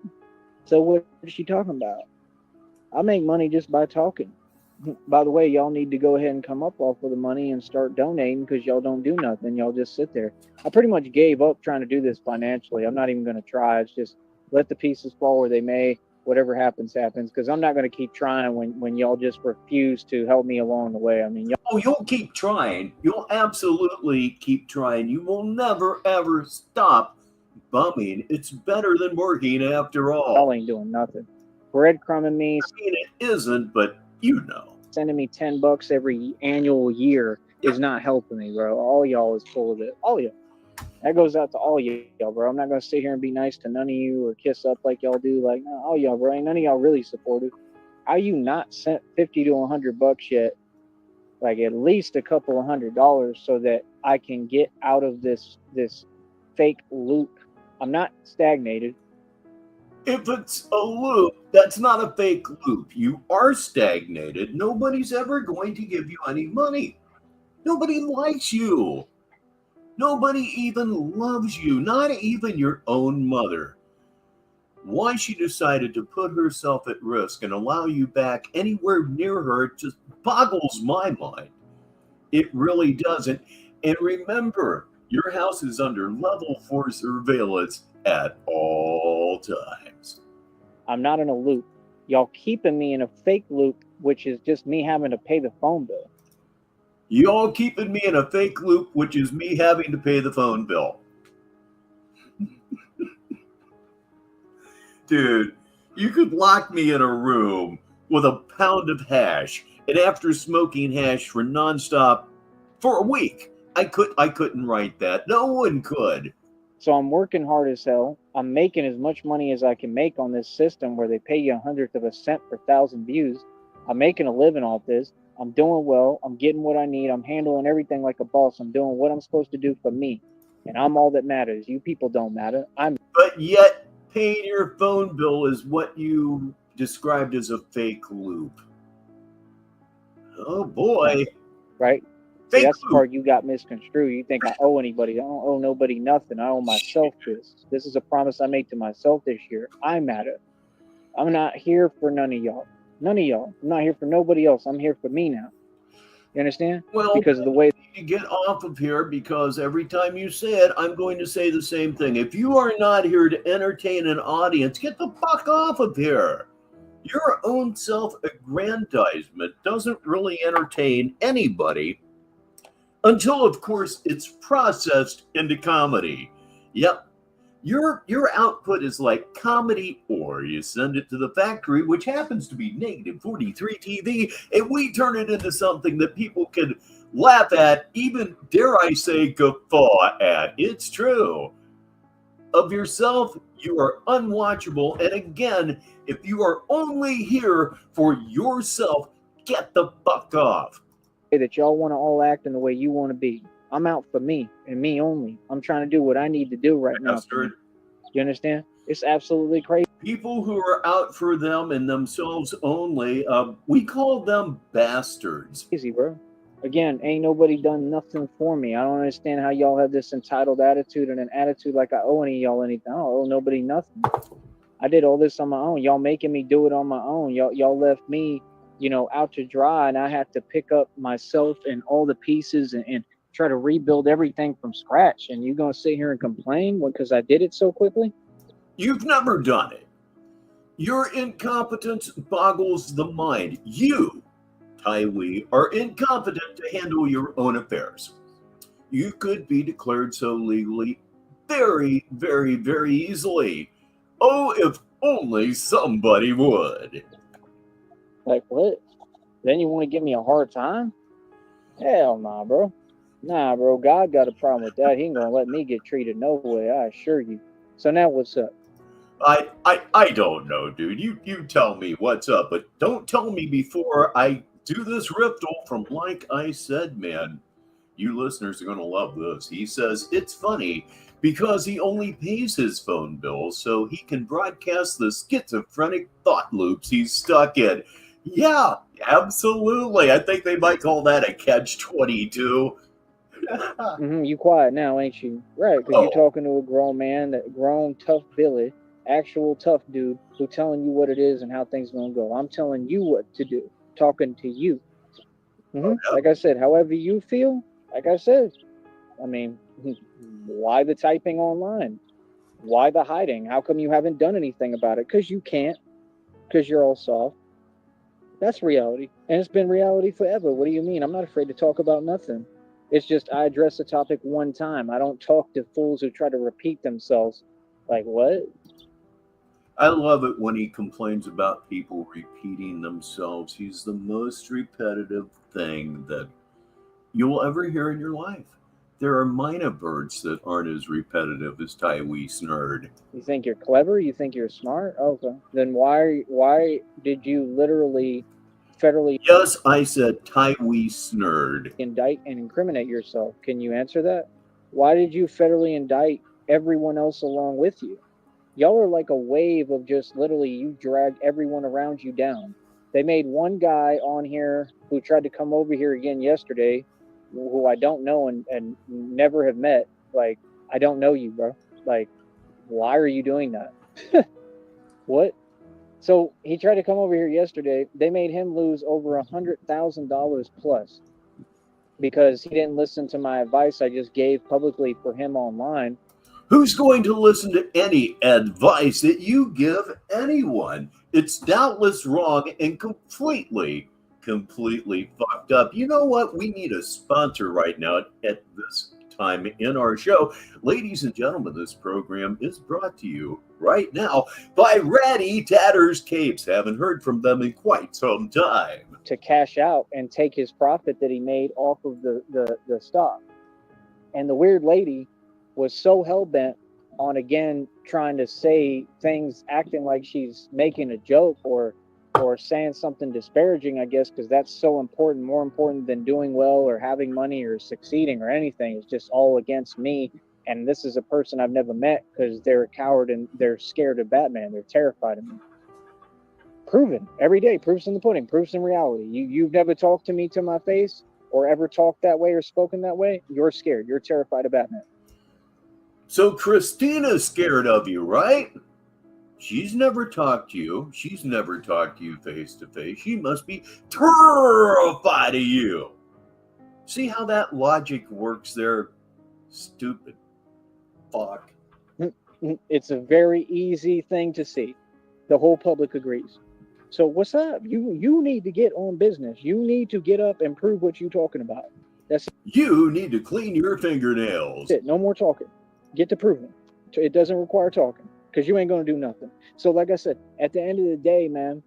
So what is she talking about? I make money just by talking. By the way, y'all need to go ahead and come up off of the money and start donating, because y'all don't do nothing. Y'all just sit there. I pretty much gave up trying to do this financially. I'm not even going to try. It's just let the pieces fall where they may. Whatever happens, happens. Because I'm not going to keep trying when y'all just refuse to help me along the way. I mean, Oh, you'll keep trying. You'll absolutely keep trying. You will never, ever stop bumming. It's better than working after all. y'all ain't doing nothing. Breadcrumbing me, I mean, it isn't, but you know. sending me $10 every annual year is not helping me, bro. All y'all is full of it. All y'all. That goes out to all y'all, bro. I'm not gonna sit here and be nice to none of you or kiss up like y'all do. Like, no, all y'all, bro. Ain't none of y'all really supportive. How you not sent $50 to $100 yet? Like, at least a couple of $100 so that I can get out of this fake loop. I'm not stagnated. If it's a loop, that's not a fake loop. You are stagnated. Nobody's ever going to give you any money. Nobody likes you. Nobody even loves you, not even your own mother. Why she decided to put herself at risk and allow you back anywhere near her just boggles my mind. It really doesn't. And remember, your house is under level 4 surveillance at all times. I'm not in a loop. Y'all keeping me in a fake loop, which is just me having to pay the phone bill. Y'all keeping me in a fake loop, which is me having to pay the phone bill. Dude, you could lock me in a room with a pound of hash, and after smoking hash for nonstop for a week, I couldn't write that. No one could. So I'm working hard as hell. I'm making as much money as I can make on this system where they pay you 1/100 of a cent per 1,000 views. I'm making a living off this. I'm doing well. I'm getting what I need. I'm handling everything like a boss. I'm doing what I'm supposed to do for me. And I'm all that matters. You people don't matter. But yet, paying your phone bill is what you described as a fake loop. Oh boy. Right? Fake That's the loop. part you got misconstrued. You think I owe anybody. I don't owe nobody nothing. I owe myself this. This is a promise I made to myself this year. I matter. I'm not here for none of y'all. None of y'all. I'm not here for nobody else. I'm here for me now. You understand? Well, Because of the way you get off of here, because every time you say it, I'm going to say the same thing. If you are not here to entertain an audience, get the fuck off of here. Your own self-aggrandizement doesn't really entertain anybody until, of course, it's processed into comedy. Yep, Your output is like comedy, or you send it to the factory, which happens to be negative 43 TV, and we turn it into something that people can laugh at, even, dare I say, guffaw at. It's true. Of yourself, you are unwatchable. And again, if you are only here for yourself, get the fuck off. That y'all want to all act in the way you want to be. I'm out for me and me only. I'm trying to do what I need to do right now. You understand? It's absolutely crazy. People who are out for them and themselves only, we call them bastards. Easy, bro. Again, ain't nobody done nothing for me. I don't understand how y'all have this entitled attitude and an attitude like I owe any of y'all anything. I don't owe nobody nothing. I did all this on my own. Y'all making me do it on my own. Y'all left me, out to dry, and I had to pick up myself and all the pieces and try to rebuild everything from scratch. And you gonna sit here and complain because I did it so quickly? You've never done it. Your incompetence boggles the mind. You, Taiwi, are incompetent to handle your own affairs. You could be declared so legally very, very, very easily. Oh, if only somebody would. Like what? Then you want to give me a hard time? Hell nah, bro. Nah, bro. God got a problem with that. He ain't gonna let me get treated no way, I assure you. So now what's up? I don't know, dude. You tell me what's up, but don't tell me before I do this riftle from Like I Said, man. You listeners are gonna love this. He says it's funny because he only pays his phone bill so he can broadcast the schizophrenic thought loops he's stuck in. Yeah, absolutely. I think they might call that a catch-22. You quiet now, ain't you? Right, because you're talking to a grown man, that grown tough Billy, actual tough dude, who telling you what it is and how things gonna go. I'm telling you what to do, talking to you. Like I said, however you feel, like I said, I mean, why the typing online? Why the hiding? How come you haven't done anything about it? Because you can't, because you're all soft. That's reality, and it's been reality forever. What do you mean? I'm not afraid to talk about nothing. It's just I address the topic one time. I don't talk to fools who try to repeat themselves. Like what? I love it when he complains about people repeating themselves. He's the most repetitive thing that you'll ever hear in your life. There are minor birds that aren't as repetitive as Taiwi Snurd. You think you're clever? You think you're smart? Okay. Then why did you literally federally... Yes, I said Taiwi Snurd. ...indict and incriminate yourself? Can you answer that? Why did you federally indict everyone else along with you? Y'all are like a wave of just literally you dragged everyone around you down. They made one guy on here who tried to come over here again yesterday, who I don't know and never have met. Like, I don't know you, bro. Like, why are you doing that? What? So he tried to come over here yesterday. They made him lose over $100,000 plus because he didn't listen to my advice I just gave publicly for him online. Who's going to listen to any advice that you give anyone? It's doubtless wrong and completely fucked up. You know what? We need a sponsor right now at this time in our show. Ladies and gentlemen, this program is brought to you right now by Ratty Tatters Capes. Haven't heard from them in quite some time. To cash out and take his profit that he made off of the stock. And the weird lady was so hell-bent on, again, trying to say things, acting like she's making a joke or saying something disparaging, I guess, because that's so important, more important than doing well or having money or succeeding or anything. It's just all against me. And this is a person I've never met because they're a coward and they're scared of Batman. They're terrified of me. Proven every day, proofs in the pudding, proofs in reality. You've never talked to me to my face or ever talked that way or spoken that way. You're scared. You're terrified of Batman. So Christina's scared of you, right? She's never talked to you. She's never talked to you face to face. She must be terrified of you. See how that logic works there? Stupid fuck. It's a very easy thing to see. The whole public agrees. So what's up? You need to get on business. You need to get up and prove what you're talking about. That's You need to clean your fingernails. it. No more talking. Get to proving. It doesn't require talking because you ain't going to do nothing. So like I said, at the end of the day, man,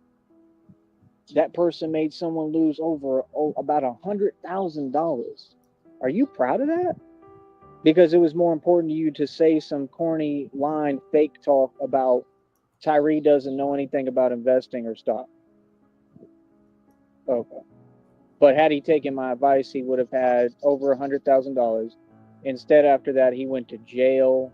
that person made someone lose about $100,000. Are you proud of that? Because it was more important to you to say some corny line fake talk about Tyree doesn't know anything about investing or stock. Okay. But had he taken my advice, he would have had over $100,000. Instead, after that, he went to jail.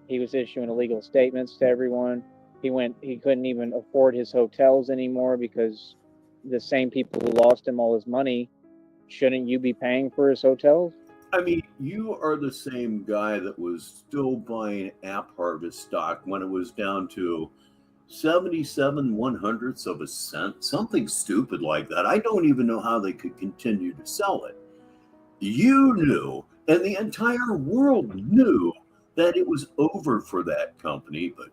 He was issuing illegal statements to everyone. He couldn't even afford his hotels anymore because the same people who lost him all his money, shouldn't you be paying for his hotels? I mean, you are the same guy that was still buying App Harvest stock when it was down to 77/100ths of a cent, something stupid like that. I don't even know how they could continue to sell it. You knew, and the entire world knew that it was over for that company, but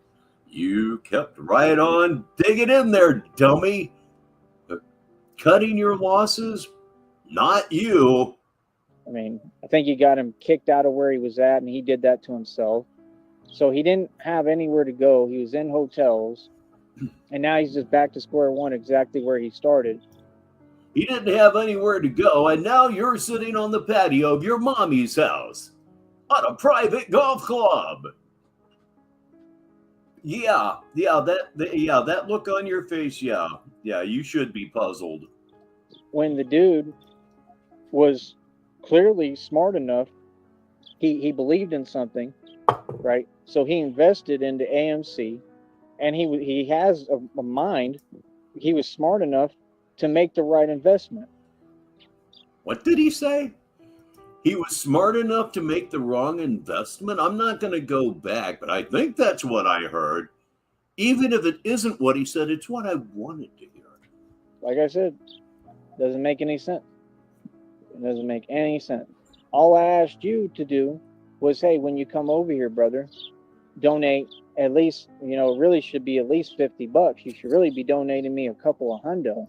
you kept right on digging in there, dummy. Cutting your losses, not you. I mean, I think you got him kicked out of where he was at, and he did that to himself. So he didn't have anywhere to go. He was in hotels, and now he's just back to square one, exactly where he started. He didn't have anywhere to go, and now you're sitting on the patio of your mommy's house on a private golf club. Yeah, that look on your face, yeah, you should be puzzled. When the dude was clearly smart enough, he believed in something, right? So he invested into AMC, and he has a mind. He was smart enough to make the right investment. What did he say? He was smart enough to make the wrong investment? I'm not going to go back, but I think that's what I heard. Even if it isn't what he said, it's what I wanted to hear. Like I said, doesn't make any sense. It doesn't make any sense. All I asked you to do was, hey, when you come over here, brother, donate at least, it really should be at least $50. You should really be donating me a couple of hundo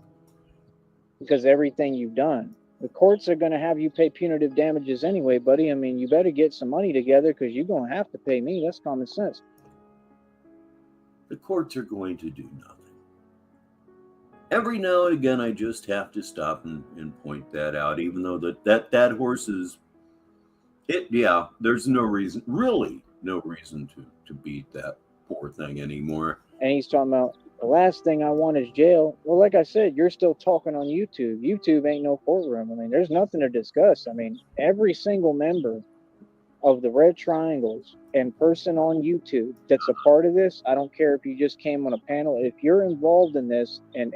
because everything you've done. The courts are going to have you pay punitive damages anyway, buddy. I mean, you better get some money together because you're going to have to pay me. That's common sense. The courts are going to do nothing. Every now and again, I just have to stop and point that out, even though that horse is, there's no reason, really no reason to beat that poor thing anymore. And he's talking about, the last thing I want is jail. Well, like I said, you're still talking on YouTube. YouTube ain't no courtroom. I mean, there's nothing to discuss. I mean, every single member of the Red Triangles and person on YouTube that's a part of this, I don't care if you just came on a panel, if you're involved in this and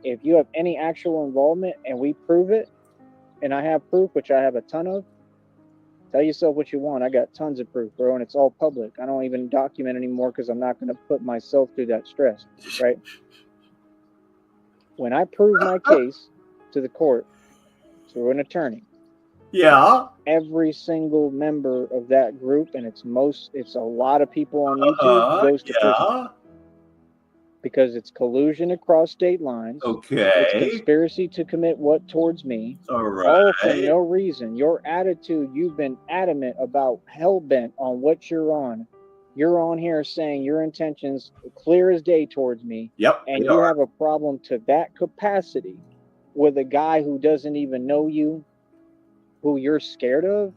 if you have any actual involvement and we prove it, and I have proof, which I have a ton of, tell yourself what you want. I got tons of proof, bro, and it's all public. I don't even document anymore because I'm not going to put myself through that stress, right? When I prove my case to the court through an attorney, every single member of that group, and it's a lot of people on YouTube, goes to prison. Because it's collusion across state lines. Okay. It's conspiracy to commit what towards me. All right. All for no reason. Your attitude, you've been adamant about, hell-bent on what you're on. You're on here saying your intentions clear as day towards me. Yep. And you have a problem to that capacity with a guy who doesn't even know you, who you're scared of.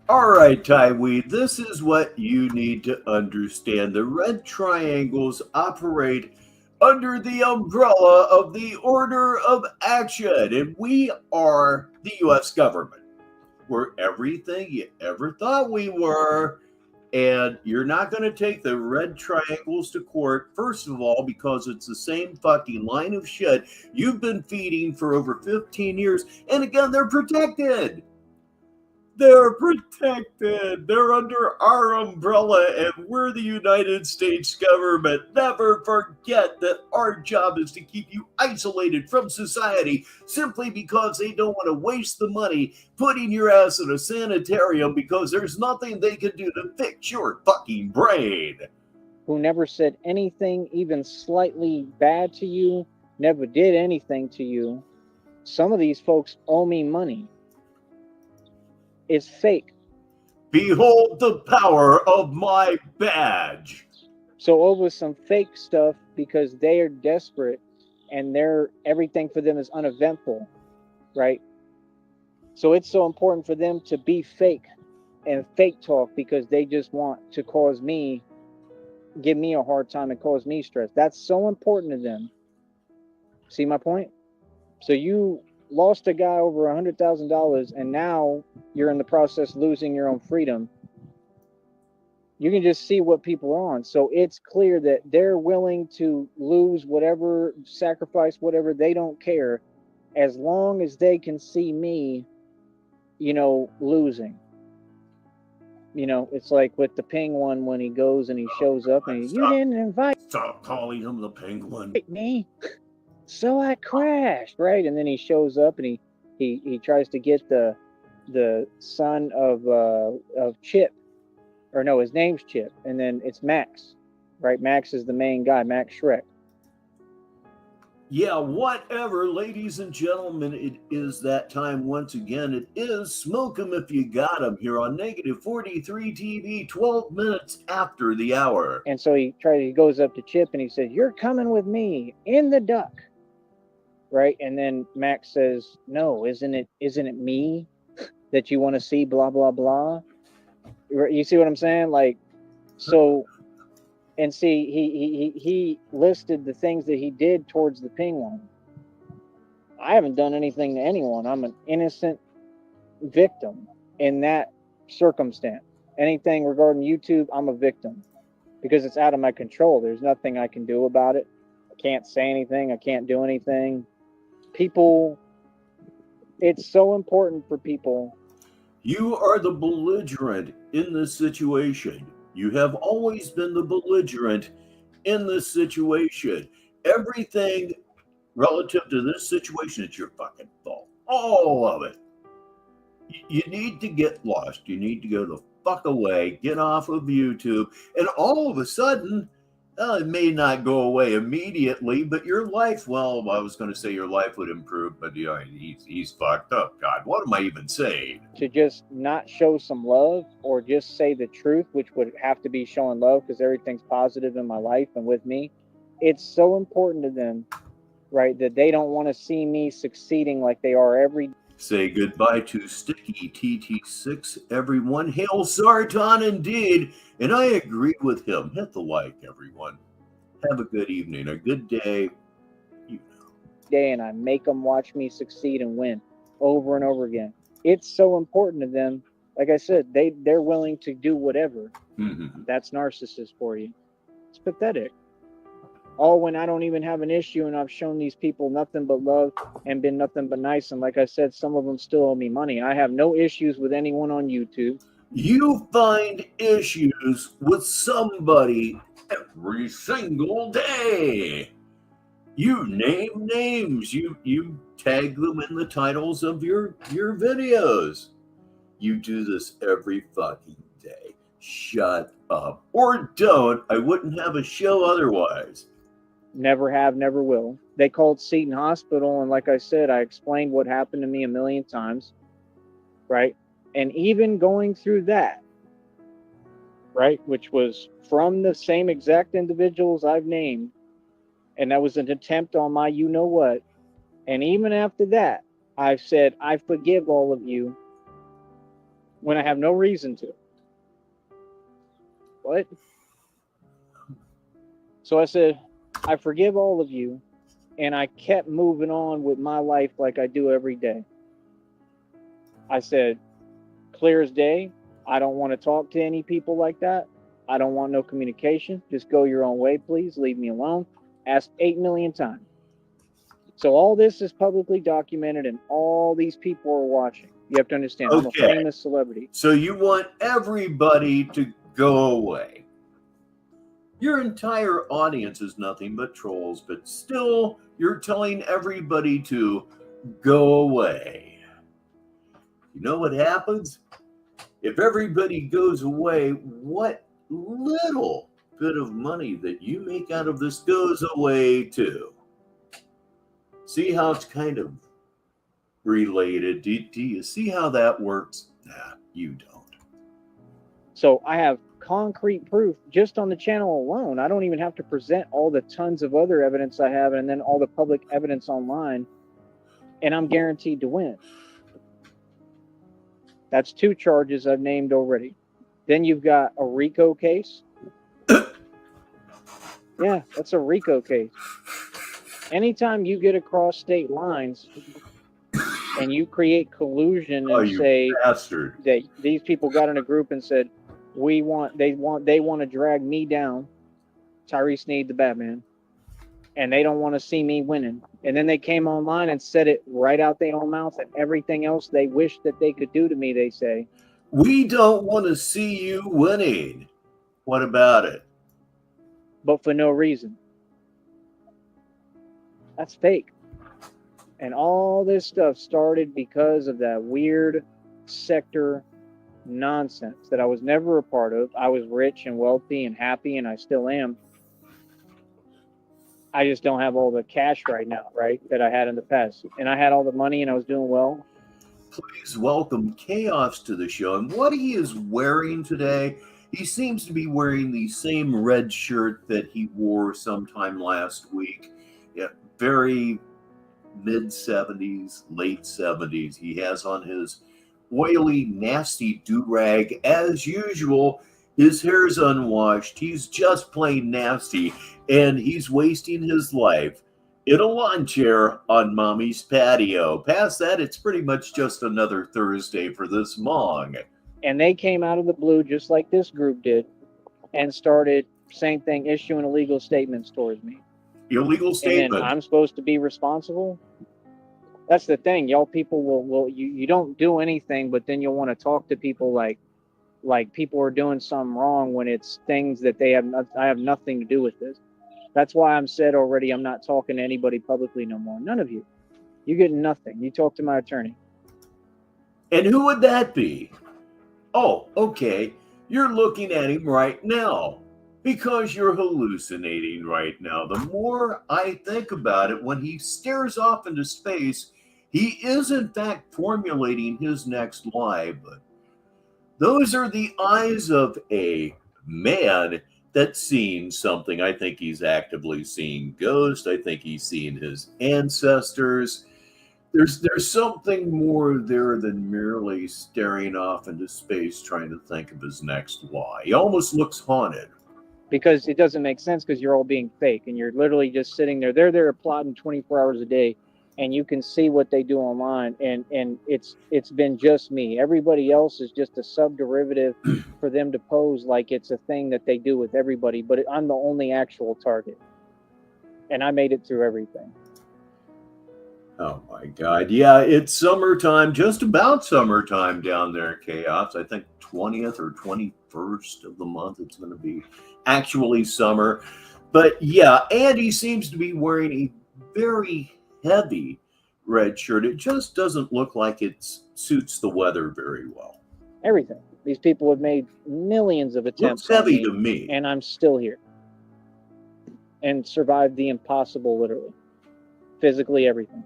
All right, Tyweed, this is what you need to understand. The Red Triangles operate under the umbrella of the Order of Action, and we are the U.S. government. We're everything you ever thought we were, and you're not going to take the Red Triangles to court, first of all, because it's the same fucking line of shit you've been feeding for over 15 years, and again, they're protected. They're protected. They're under our umbrella, and we're the United States government. Never forget that our job is to keep you isolated from society simply because they don't want to waste the money putting your ass in a sanitarium because there's nothing they can do to fix your fucking brain. Who never said anything even slightly bad to you, never did anything to you. Some of these folks owe me money. It's fake. Behold the power of my badge. So over some fake stuff because they are desperate and everything for them is uneventful, right? So it's so important for them to be fake and fake talk because they just want to give me a hard time and cause me stress. That's so important to them. See my point? So you lost a guy over $100,000 and now you're in the process losing your own freedom. You can just see what people are on. So it's clear that they're willing to lose whatever, sacrifice whatever, they don't care as long as they can see me, losing. It's like with the penguin when he goes and he shows up and you didn't invite Stop calling him the penguin. me. So I crashed, right? And then he shows up and he tries to get the son of Chip. Or no, his name's Chip, and then it's Max, right? Max is the main guy, Max Shrek. Yeah, whatever, ladies and gentlemen, it is that time once again. It is Smoke 'em If You Got 'em here on Negative 43 TV, 12 minutes after the hour. And so he goes up to Chip and he says, "You're coming with me in the duck," right? And then Max says, "No, isn't it me that you want to see? Blah blah blah." You see what I'm saying? Like, so. And see, he listed the things that he did towards the penguin. I haven't done anything to anyone. I'm an innocent victim in that circumstance. Anything regarding YouTube, I'm a victim because it's out of my control. There's nothing I can do about it. I can't say anything. I can't do anything. People, it's so important for people. You are the belligerent in this situation. You have always been the belligerent in this situation. Everything relative to this situation is your fucking fault. All of it. You need to get lost. You need to go the fuck away, get off of YouTube, and all of a sudden, it may not go away immediately, but your life, well, I was going to say your life would improve, but he's fucked up. God, what am I even saying? To just not show some love or just say the truth, which would have to be showing love because everything's positive in my life and with me. It's so important to them, right, that they don't want to see me succeeding like they are every day. Say goodbye to Sticky TT6, everyone. Hail Sarton indeed. And I agree with him. Hit the like, everyone. Have a good evening, a good day. And I make them watch me succeed and win over and over again. It's so important to them. Like I said, they're willing to do whatever. Mm-hmm. That's narcissist for you. It's pathetic. All when I don't even have an issue and I've shown these people nothing but love and been nothing but nice. And like I said, some of them still owe me money. I have no issues with anyone on YouTube. You find issues with somebody every single day. You name names. You tag them in the titles of your videos. You do this every fucking day. Shut up. Or don't. I wouldn't have a show otherwise. Never have, never will. They called Seton Hospital, and like I said, I explained what happened to me a million times, right? And even going through that, right, which was from the same exact individuals I've named, and that was an attempt on my you-know-what. And even after that, I've said, I forgive all of you when I have no reason to. What? So I said, I forgive all of you, and I kept moving on with my life like I do every day. I said, clear as day, I don't want to talk to any people like that. I don't want no communication. Just go your own way, please. Leave me alone. Asked 8 million times. So all this is publicly documented, and all these people are watching. You have to understand, I'm a famous celebrity. So you want everybody to go away. Your entire audience is nothing but trolls, but still you're telling everybody to go away. You know what happens? If everybody goes away, what little bit of money that you make out of this goes away too. See how it's kind of related? Do you see how that works? Nah, you don't. So I have concrete proof just on the channel alone. I don't even have to present all the tons of other evidence I have and then all the public evidence online, and I'm guaranteed to win. That's 2 charges I've named already. Then you've got a RICO case. Yeah, that's a RICO case. Anytime you get across state lines and you create collusion and say bastard. that these people got in a group and said, they want to drag me down, Tyree Sneed the Batman, and they don't want to see me winning. And then they came online and said it right out their own mouth, and everything else they wish that they could do to me, they say. We don't want to see you winning. What about it? But for no reason. That's fake. And all this stuff started because of that weird sector nonsense that I was never a part of. I was rich and wealthy and happy, and I still am. I just don't have all the cash right now, right, that I had in the past. And I had all the money and I was doing well. Please welcome Chaos to the show. And what he is wearing today, he seems to be wearing the same red shirt that he wore sometime last week. Yeah, very mid-70s, late 70s. He has on his oily, nasty do-rag as usual. His hair's unwashed. He's just plain nasty, and he's wasting his life in a lawn chair on Mommy's patio. Past that, it's pretty much just another Thursday for this Mong. And they came out of the blue, just like this group did, and started, same thing, issuing illegal statements towards me. Illegal statement. And then I'm supposed to be responsible? That's the thing. Y'all people will you don't do anything, but then you'll want to talk to people like people are doing something wrong when it's things that I have nothing to do with this. That's why I'm said already I'm not talking to anybody publicly no more. None of you. You get nothing. You talk to my attorney. And who would that be? Oh, okay. You're looking at him right now because you're hallucinating right now. The more I think about it, when he stares off into space, he is in fact formulating his next lie. But those are the eyes of a man that's seeing something. I think he's actively seeing ghosts. I think he's seeing his ancestors. There's something more there than merely staring off into space trying to think of his next lie. He almost looks haunted. Because it doesn't make sense because you're all being fake and you're literally just sitting there. They're there plotting 24 hours a day and you can see what they do online and it's been just me. Everybody else is just a sub-derivative for them to pose like it's a thing that they do with everybody, but I'm the only actual target. And I made it through everything. Oh my God. Yeah, it's summertime, just about summertime down there, Chaos. I think 20th or 21st of the month it's going to be actually summer. But yeah, Andy seems to be wearing a very heavy red shirt. It just doesn't look like it suits the weather very well. Everything. These people have made millions of attempts. Looks heavy to me. And I'm still here. And survived the impossible, literally. Physically, everything.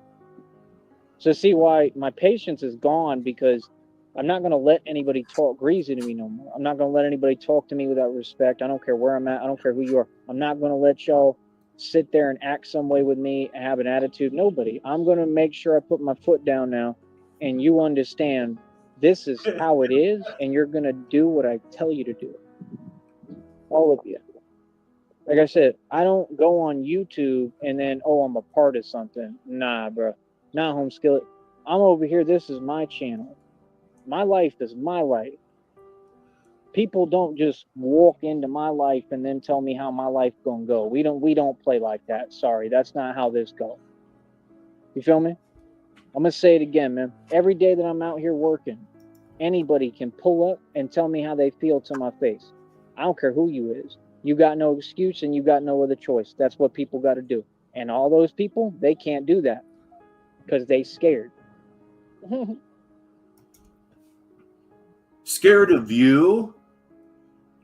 So see why my patience is gone, because I'm not going to let anybody talk greasy to me no more. I'm not going to let anybody talk to me without respect. I don't care where I'm at. I don't care who you are. I'm not going to let y'all sit there and act some way with me and have an attitude. Nobody. I'm going to make sure I put my foot down now and you understand this is how it is and you're going to do what I tell you to do. All of you. Like I said, I don't go on YouTube and then, oh, I'm a part of something. Nah, bro. Nah, home skillet. I'm over here. This is my channel. My life is my life. People don't just walk into my life and then tell me how my life gonna go. We don't play like that. Sorry, that's not how this goes. You feel me? I'm gonna say it again, man. Every day that I'm out here working, anybody can pull up and tell me how they feel to my face. I don't care who you is. You got no excuse and you got no other choice. That's what people got to do. And all those people, they can't do that because they scared. Scared of you?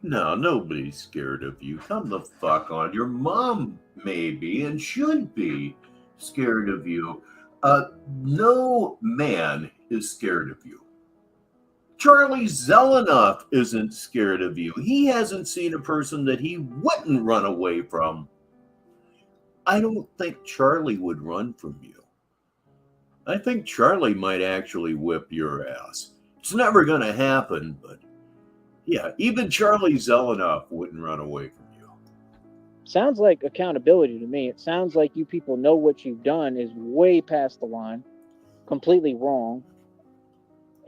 No, nobody's scared of you. Come the fuck on. Your mom may be and should be scared of you. No man is scared of you. Charlie Zelenoff isn't scared of you. He hasn't seen a person that he wouldn't run away from. I don't think Charlie would run from you. I think Charlie might actually whip your ass. It's never going to happen, but yeah, even Charlie Zelenoff wouldn't run away from you. Sounds like accountability to me. It sounds like you people know what you've done is way past the line, completely wrong,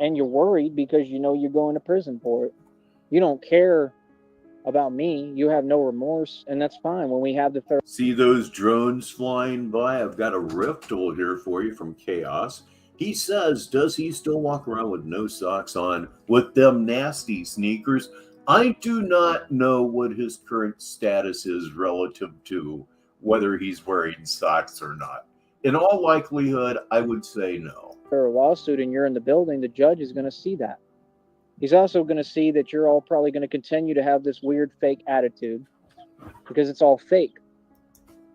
and you're worried because you know you're going to prison for it. You don't care about me. You have no remorse, and that's fine. When we have the third. See those drones flying by? I've got a rift tool here for you from Chaos. He says, does he still walk around with no socks on with them nasty sneakers? I do not know what his current status is relative to whether he's wearing socks or not. In all likelihood, I would say no. For a lawsuit and you're in the building, the judge is going to see that. He's also going to see that you're all probably going to continue to have this weird fake attitude because it's all fake.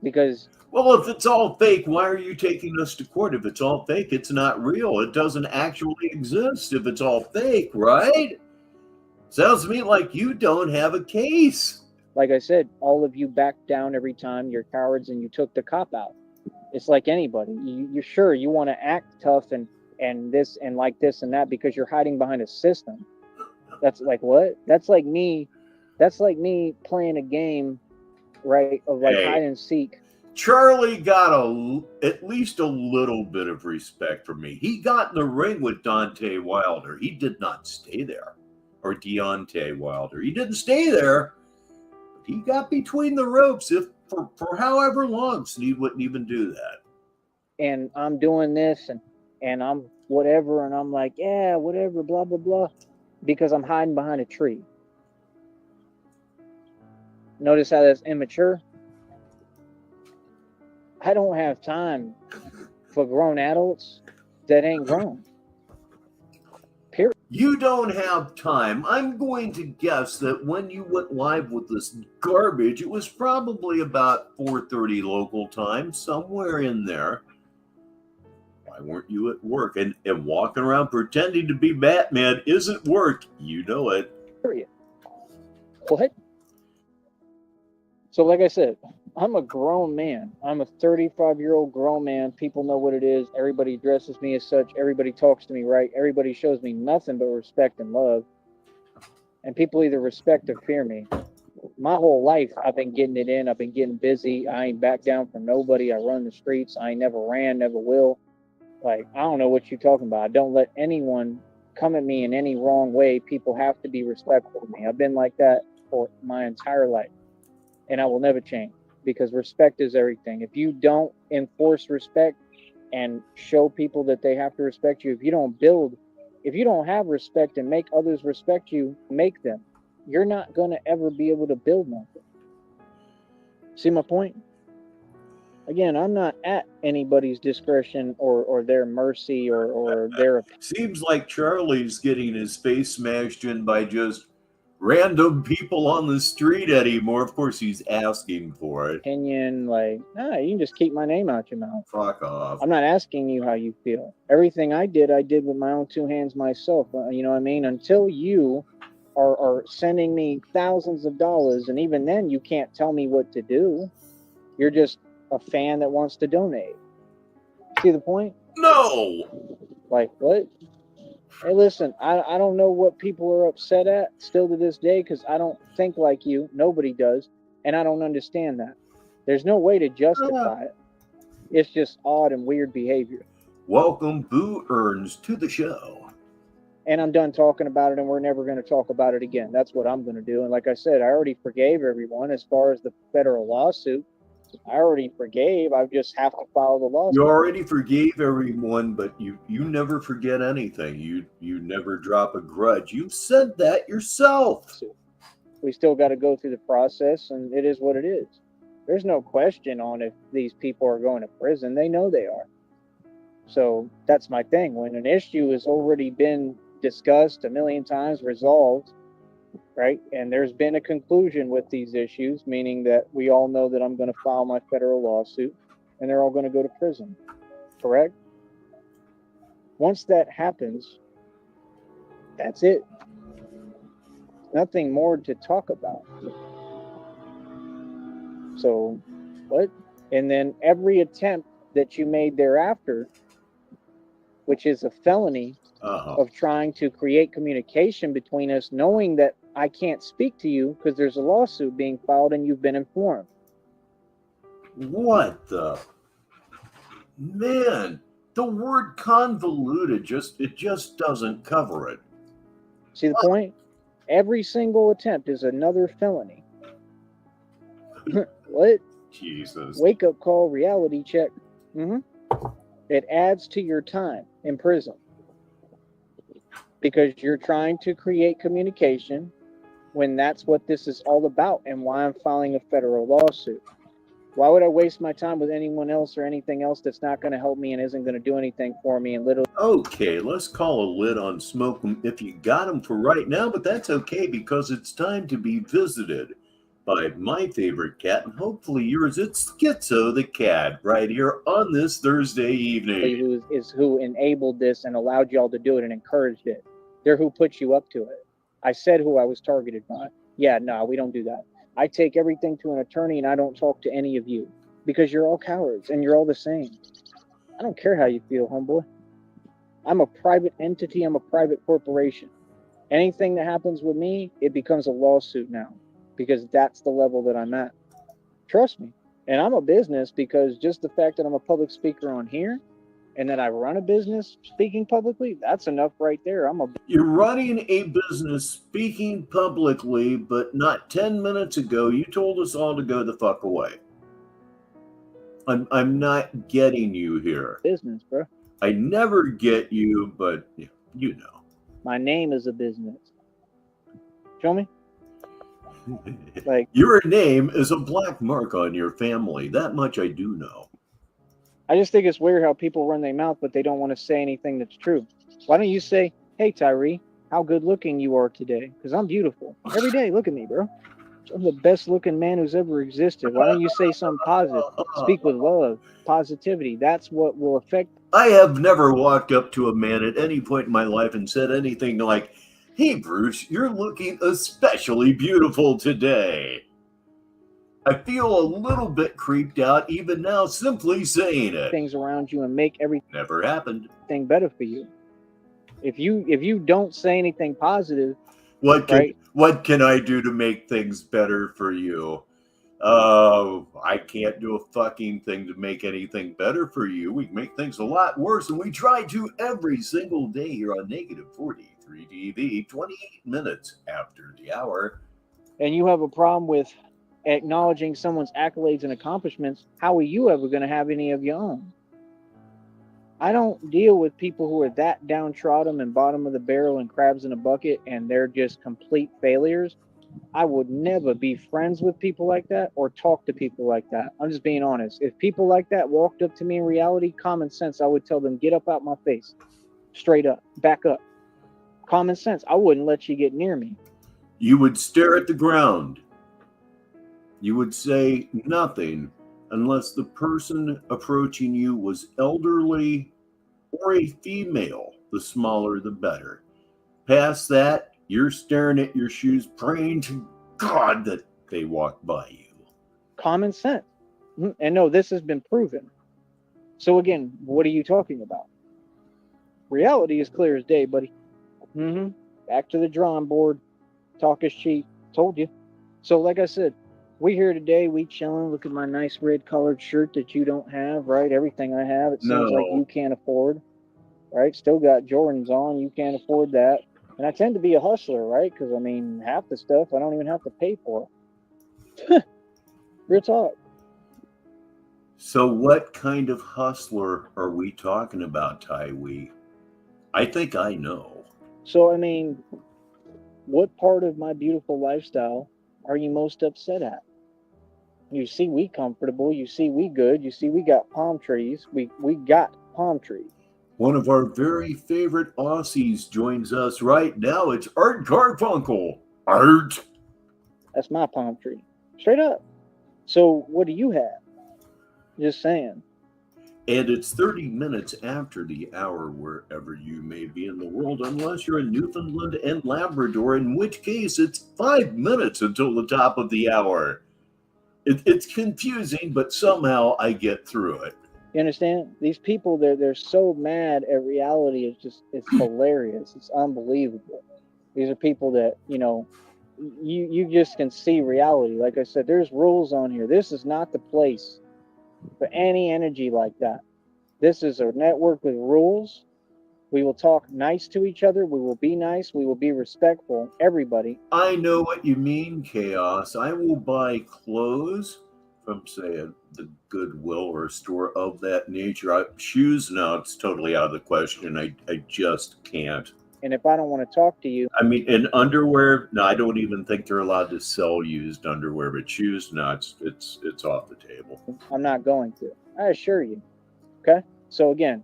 Because, well, if it's all fake, why are you taking us to court? If it's all fake, it's not real. It doesn't actually exist if it's all fake, right? Sounds to me like you don't have a case. like I said, all of you backed down every time. You're cowards and you took the cop out. It's like anybody. You're sure you want to act tough and this and like this and that because you're hiding behind a system. That's like what? That's like me playing a game, right, of like hide and seek. Charlie got at least a little bit of respect from me. He got in the ring with Deontay Wilder. He did not stay there. Or Deontay Wilder. He didn't stay there. He got between the ropes for however long, so he wouldn't even do that. And I'm doing this and I'm whatever, and I'm like, yeah, whatever, blah, blah, blah, because I'm hiding behind a tree. Notice how that's immature? I don't have time for grown adults that ain't grown. Period. You don't have time. I'm going to guess that when you went live with this garbage, it was probably about 4:30 local time, somewhere in there. Why weren't you at work? And walking around pretending to be Batman isn't work. You know it. Period. What? So like I said, I'm a grown man. I'm a 35-year-old grown man. People know what it is. Everybody addresses me as such. Everybody talks to me right. Everybody shows me nothing but respect and love. And people either respect or fear me. My whole life, I've been getting it in. I've been getting busy. I ain't back down from nobody. I run the streets. I ain't never ran, never will. Like, I don't know what you're talking about. I don't let anyone come at me in any wrong way. People have to be respectful of me. I've been like that for my entire life. And I will never change. Because respect is everything. If you don't enforce respect and show people that they have to respect you, if you don't have respect and make others respect you, make them. You're not going to ever be able to build nothing. See my point? Again, I'm not at anybody's discretion or their mercy or their opinion. Seems like Charlie's getting his face smashed in by just random people on the street anymore. Of course, he's asking for it. Like, you can just keep my name out your mouth. Fuck off. I'm not asking you how you feel. Everything I did with my own two hands myself. You know what I mean? Until you are sending me thousands of dollars, and even then you can't tell me what to do. You're just a fan that wants to donate. See the point? No! Like, what? Hey, listen, I don't know what people are upset at still to this day because I don't think like you. Nobody does. And I don't understand that. There's no way to justify it. It's just odd and weird behavior. Welcome, Boo Earns, to the show. And I'm done talking about it, and we're never going to talk about it again. That's what I'm going to do. And like I said, I already forgave everyone as far as the federal lawsuit. I already forgave. I just have to file the lawsuit. You already forgave everyone, but you never forget anything. You never drop a grudge. You've said that yourself. We still got to go through the process, and it is what it is. There's no question on if these people are going to prison. They know they are. So that's my thing. When an issue has already been discussed a million times, resolved, right? And there's been a conclusion with these issues, meaning that we all know that I'm going to file my federal lawsuit and they're all going to go to prison. Correct? Once that happens, That's it. Nothing more to talk about. So, what? And then every attempt that you made thereafter, which is a felony of trying to create communication between us, knowing that I can't speak to you because there's a lawsuit being filed and you've been informed. What the? Man, the word convoluted just doesn't cover it. See the point? Every single attempt is another felony. What? Jesus. Wake up call, reality check. It adds to your time in prison because you're trying to create communication when that's what this is all about and why I'm filing a federal lawsuit. Why would I waste my time with anyone else or anything else that's not going to help me and isn't going to do anything for me and literally... Okay, let's call a lid on smoke if you got them for right now, but that's okay because it's time to be visited by my favorite cat and hopefully yours. It's Schizo the cat right here on this Thursday evening. Who enabled this and allowed y'all to do it and encouraged it. They're who put you up to it. I said who I was targeted by. Yeah, no, we don't do that. I take everything to an attorney and I don't talk to any of you because you're all cowards and you're all the same. I don't care how you feel, homeboy. I'm a private entity. I'm a private corporation. Anything that happens with me, it becomes a lawsuit now because that's the level that I'm at. Trust me. And I'm a business because just the fact that I'm a public speaker on here and that I run a business speaking publicly, that's enough right there. You're running a business speaking publicly, but not 10 minutes ago, you told us all to go the fuck away. I'm not getting you here. Business, bro. I never get you, but you know. My name is a business. Show me. Like, your name is a black mark on your family. That much I do know. I just think it's weird how people run their mouth, but they don't want to say anything that's true. Why don't you say, hey, Tyree, how good looking you are today? Because I'm beautiful. Every day, look at me, bro. I'm the best looking man who's ever existed. Why don't you say something positive? Speak with love, positivity. That's what will affect. I have never walked up to a man at any point in my life and said anything like, hey, Bruce, you're looking especially beautiful today. I feel a little bit creeped out even now simply saying it. Things around you and make everything never happened. Better for you. If you don't say anything positive, what can I do to make things better for you? I can't do a fucking thing to make anything better for you. We make things a lot worse, and we try to every single day here on Negative 43 TV, 28 minutes after the hour. And you have a problem with acknowledging someone's accolades and accomplishments. How are you ever going to have any of your own? I don't deal with people who are that downtrodden and bottom of the barrel and crabs in a bucket and they're just complete failures. I would never be friends with people like that or talk to people like that. I'm just being honest. If people like that walked up to me in reality, common sense, I would tell them, get up out my face. Straight up. Back up. Common sense. I wouldn't let you get near me. You would stare at the ground. You would say nothing unless the person approaching you was elderly or a female. The smaller, the better. Past that, you're staring at your shoes, praying to God that they walk by you. Common sense. And no, this has been proven. So again, what are you talking about? Reality is clear as day, buddy. Back to the drawing board. Talk is cheap. Told you. So like I said, we here today, we chilling. Look at my nice red colored shirt that you don't have, right? Everything I have, it seems like you can't afford, right? Still got Jordans on. You can't afford that. And I tend to be a hustler, right? Because, I mean, half the stuff I don't even have to pay for. Real talk. So what kind of hustler are we talking about, Tywee? I think I know. So, I mean, what part of my beautiful lifestyle are you most upset at? You see we comfortable. You see we good. You see we got palm trees. We got palm trees. One of our very favorite Aussies joins us right now. It's Art Garfunkel. Art. That's my palm tree. Straight up. So what do you have? Just saying. And it's 30 minutes after the hour wherever you may be in the world, unless you're in Newfoundland and Labrador, in which case it's 5 minutes until the top of the hour. It's confusing, but somehow I get through it. You understand? These people, they're so mad at reality. It's hilarious. It's unbelievable. These are people that, you just can see reality. Like I said, there's rules on here. This is not the place for any energy like that. This is a network with rules. We will talk nice to each other. We will be nice. We will be respectful. Everybody. I know what you mean, Chaos. I will buy clothes from, say, the Goodwill or a store of that nature. Shoes, no, it's totally out of the question. I just can't. And if I don't want to talk to you, I mean, in underwear, no, I don't even think they're allowed to sell used underwear. But shoes, no, it's off the table. I'm not going to. I assure you. Okay? So again,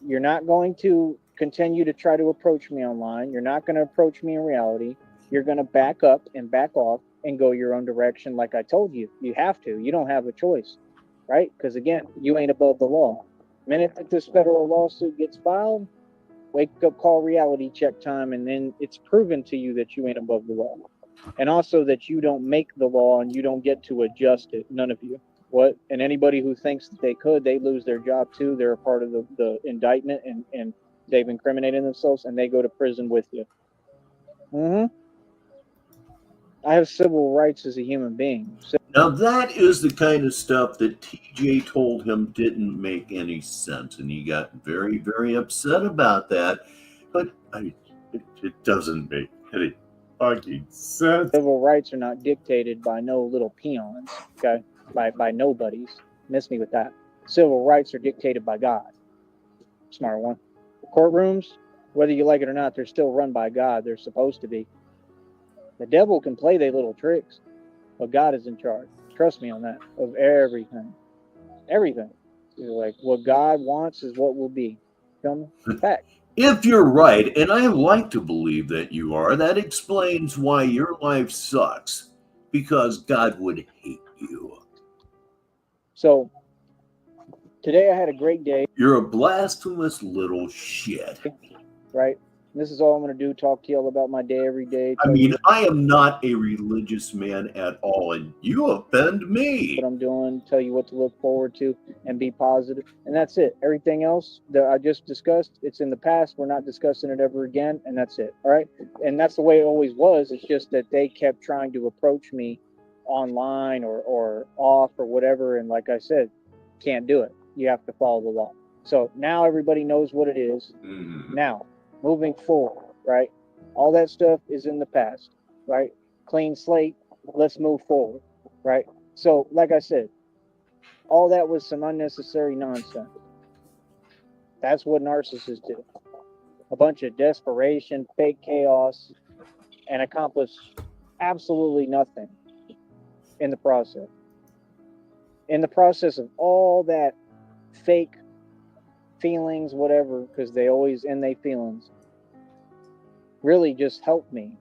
you're not going to continue to try to approach me online. You're not going to approach me in reality. You're going to back up and back off and go your own direction like I told you. You have to. You don't have a choice, right? Because again, you ain't above the law. The minute that this federal lawsuit gets filed, wake up, call reality check time, and then it's proven to you that you ain't above the law. And also that you don't make the law and you don't get to adjust it. None of you. What? And anybody who thinks that they could, they lose their job too. They're a part of the indictment and they've incriminated themselves and they go to prison with you. I have civil rights as a human being. Now that is the kind of stuff that TJ told him didn't make any sense, and he got very, very upset about that. But it doesn't make any fucking sense. Civil rights are not dictated by no little peons, okay? By nobodies. Miss me with that. Civil rights are dictated by God. Smart one. Courtrooms, whether you like it or not, they're still run by God. They're supposed to be. The devil can play their little tricks, but God is in charge. Trust me on that. Of everything. Everything. You're like, what God wants is what will be. Feel me? Fact. If you're right, and I like to believe that you are, that explains why your life sucks. Because God would hate you. So, today I had a great day. You're a blasphemous little shit. Right? This is all I'm going to do, talk to y'all about my day every day. I mean, I am not a religious man at all, and you offend me. What I'm doing, tell you what to look forward to, and be positive. And that's it. Everything else that I just discussed, it's in the past. We're not discussing it ever again, and that's it. All right? And that's the way it always was. It's just that they kept trying to approach me online or off or whatever, and like I said, can't do it. You have to follow the law. So now everybody knows what it is. Now, moving forward, right? All that stuff is in the past, right? Clean slate, let's move forward, right? So, like I said, all that was some unnecessary nonsense. That's what narcissists do. A bunch of desperation, fake chaos, and accomplish absolutely nothing in the process. In the process of all that fake feelings, whatever, because they always end their feelings, really just helped me.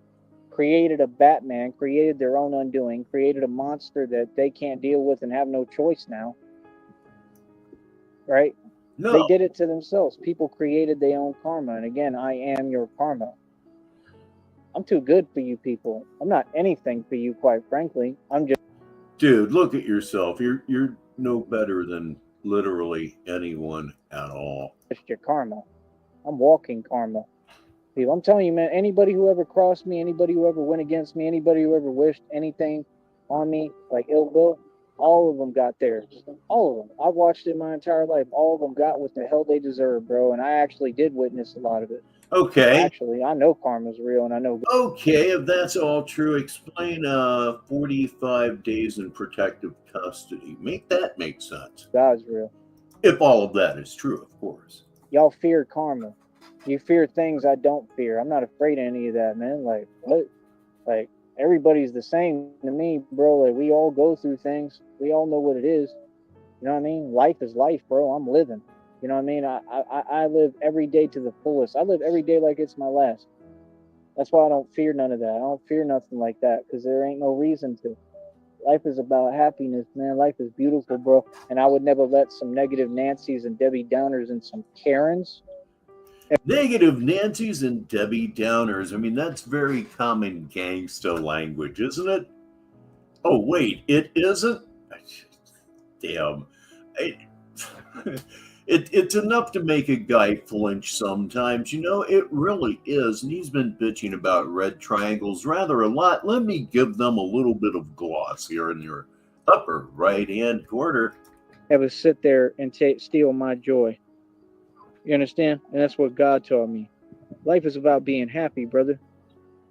Created a Batman, created their own undoing, created a monster that they can't deal with and have no choice now. Right? No. They did it to themselves. People created their own karma. And again, I am your karma. I'm too good for you people. I'm not anything for you, quite frankly. I'm just... Dude, look at yourself. You're no better than literally anyone at all. Just your karma. I'm walking karma. People, I'm telling you, man, anybody who ever crossed me, anybody who ever went against me, anybody who ever wished anything on me, like ill will, all of them got theirs. All of them. I've watched it my entire life. All of them got what the hell they deserve, bro. And I actually did witness a lot of it. Okay. Actually, I know karma's real, and I know... Okay, if that's all true, explain 45 days in protective custody. Make that make sense. God's real. If all of that is true, of course. Y'all fear karma. You fear things I don't fear. I'm not afraid of any of that, man. Like, what? Like, everybody's the same to me, bro. Like, we all go through things. We all know what it is. You know what I mean? Life is life, bro. I'm living. You know what I mean? I live every day to the fullest. I live every day like it's my last. That's why I don't fear none of that. I don't fear nothing like that because there ain't no reason to. Life is about happiness, man. Life is beautiful, bro. And I would never let some negative Nancy's and Debbie Downers and some Karens. Negative Nancy's and Debbie Downers. I mean, that's very common gangsta language, isn't it? Oh, wait, it isn't? Damn. I- it's enough to make a guy flinch sometimes. You know, it really is. And he's been bitching about red triangles rather a lot. Let me give them a little bit of gloss here in your upper right-hand corner. Ever sit there and steal my joy. You understand? And that's what God taught me. Life is about being happy, brother.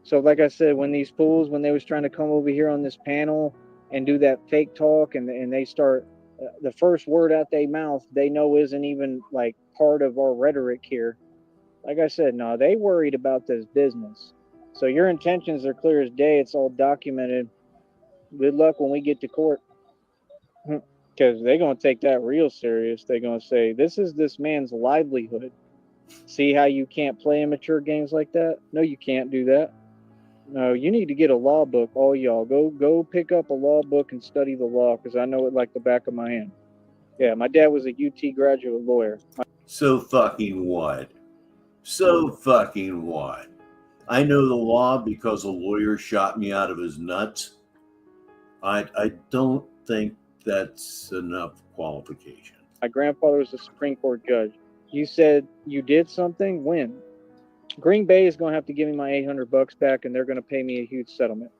So like I said, when these fools, when they was trying to come over here on this panel and do that fake talk, and they start, the first word out their mouth, they know isn't even like part of our rhetoric here. Like I said, no, they worried about this business. So your intentions are clear as day. It's all documented. Good luck when we get to court. Because they're going to take that real serious. They're going to say, this is this man's livelihood. See how you can't play immature games like that? No, you can't do that. No, you need to get a law book, all y'all. Go pick up a law book and study the law, because I know it like the back of my hand. Yeah, my dad was a UT graduate lawyer. So fucking what? So fucking what? I know the law because a lawyer shot me out of his nuts. I don't think that's enough qualification. My grandfather was a Supreme Court judge. You said you did something? When? Green Bay is going to have to give me my $800 back, and they're going to pay me a huge settlement.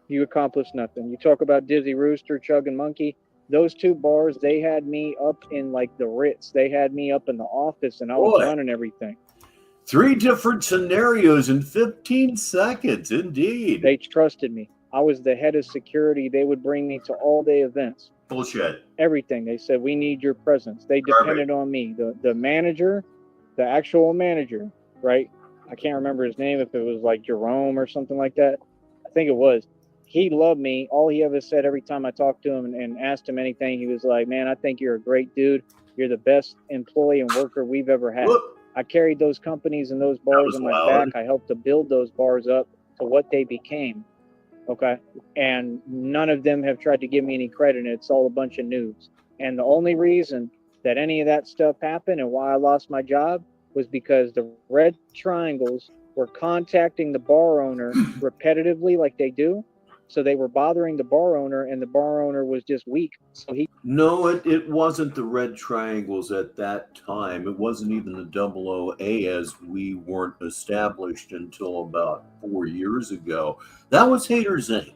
You accomplished nothing. You talk about Dizzy Rooster, Chug and Monkey. Those two bars, they had me up in like the Ritz. They had me up in the office, and I was running everything. 3 different scenarios in 15 seconds, indeed. They trusted me. I was the head of security. They would bring me to all-day events. Bullshit. Everything. They said, we need your presence. They depended on me. The manager, the actual manager, right? I can't remember his name, if it was like Jerome or something like that. I think it was. He loved me. All he ever said every time I talked to him and asked him anything, he was like, man, I think you're a great dude. You're the best employee and worker we've ever had. Whoop. I carried those companies and those bars on my back. I helped to build those bars up to what they became. Okay. And none of them have tried to give me any credit. It's all a bunch of noobs. And the only reason that any of that stuff happened and why I lost my job was because the red triangles were contacting the bar owner repetitively like they do. So they were bothering the bar owner, and the bar owner was just weak. So he... No, it wasn't the red triangles at that time. It wasn't even the OOA, as we weren't established until about 4 years ago. That was Haters Inc.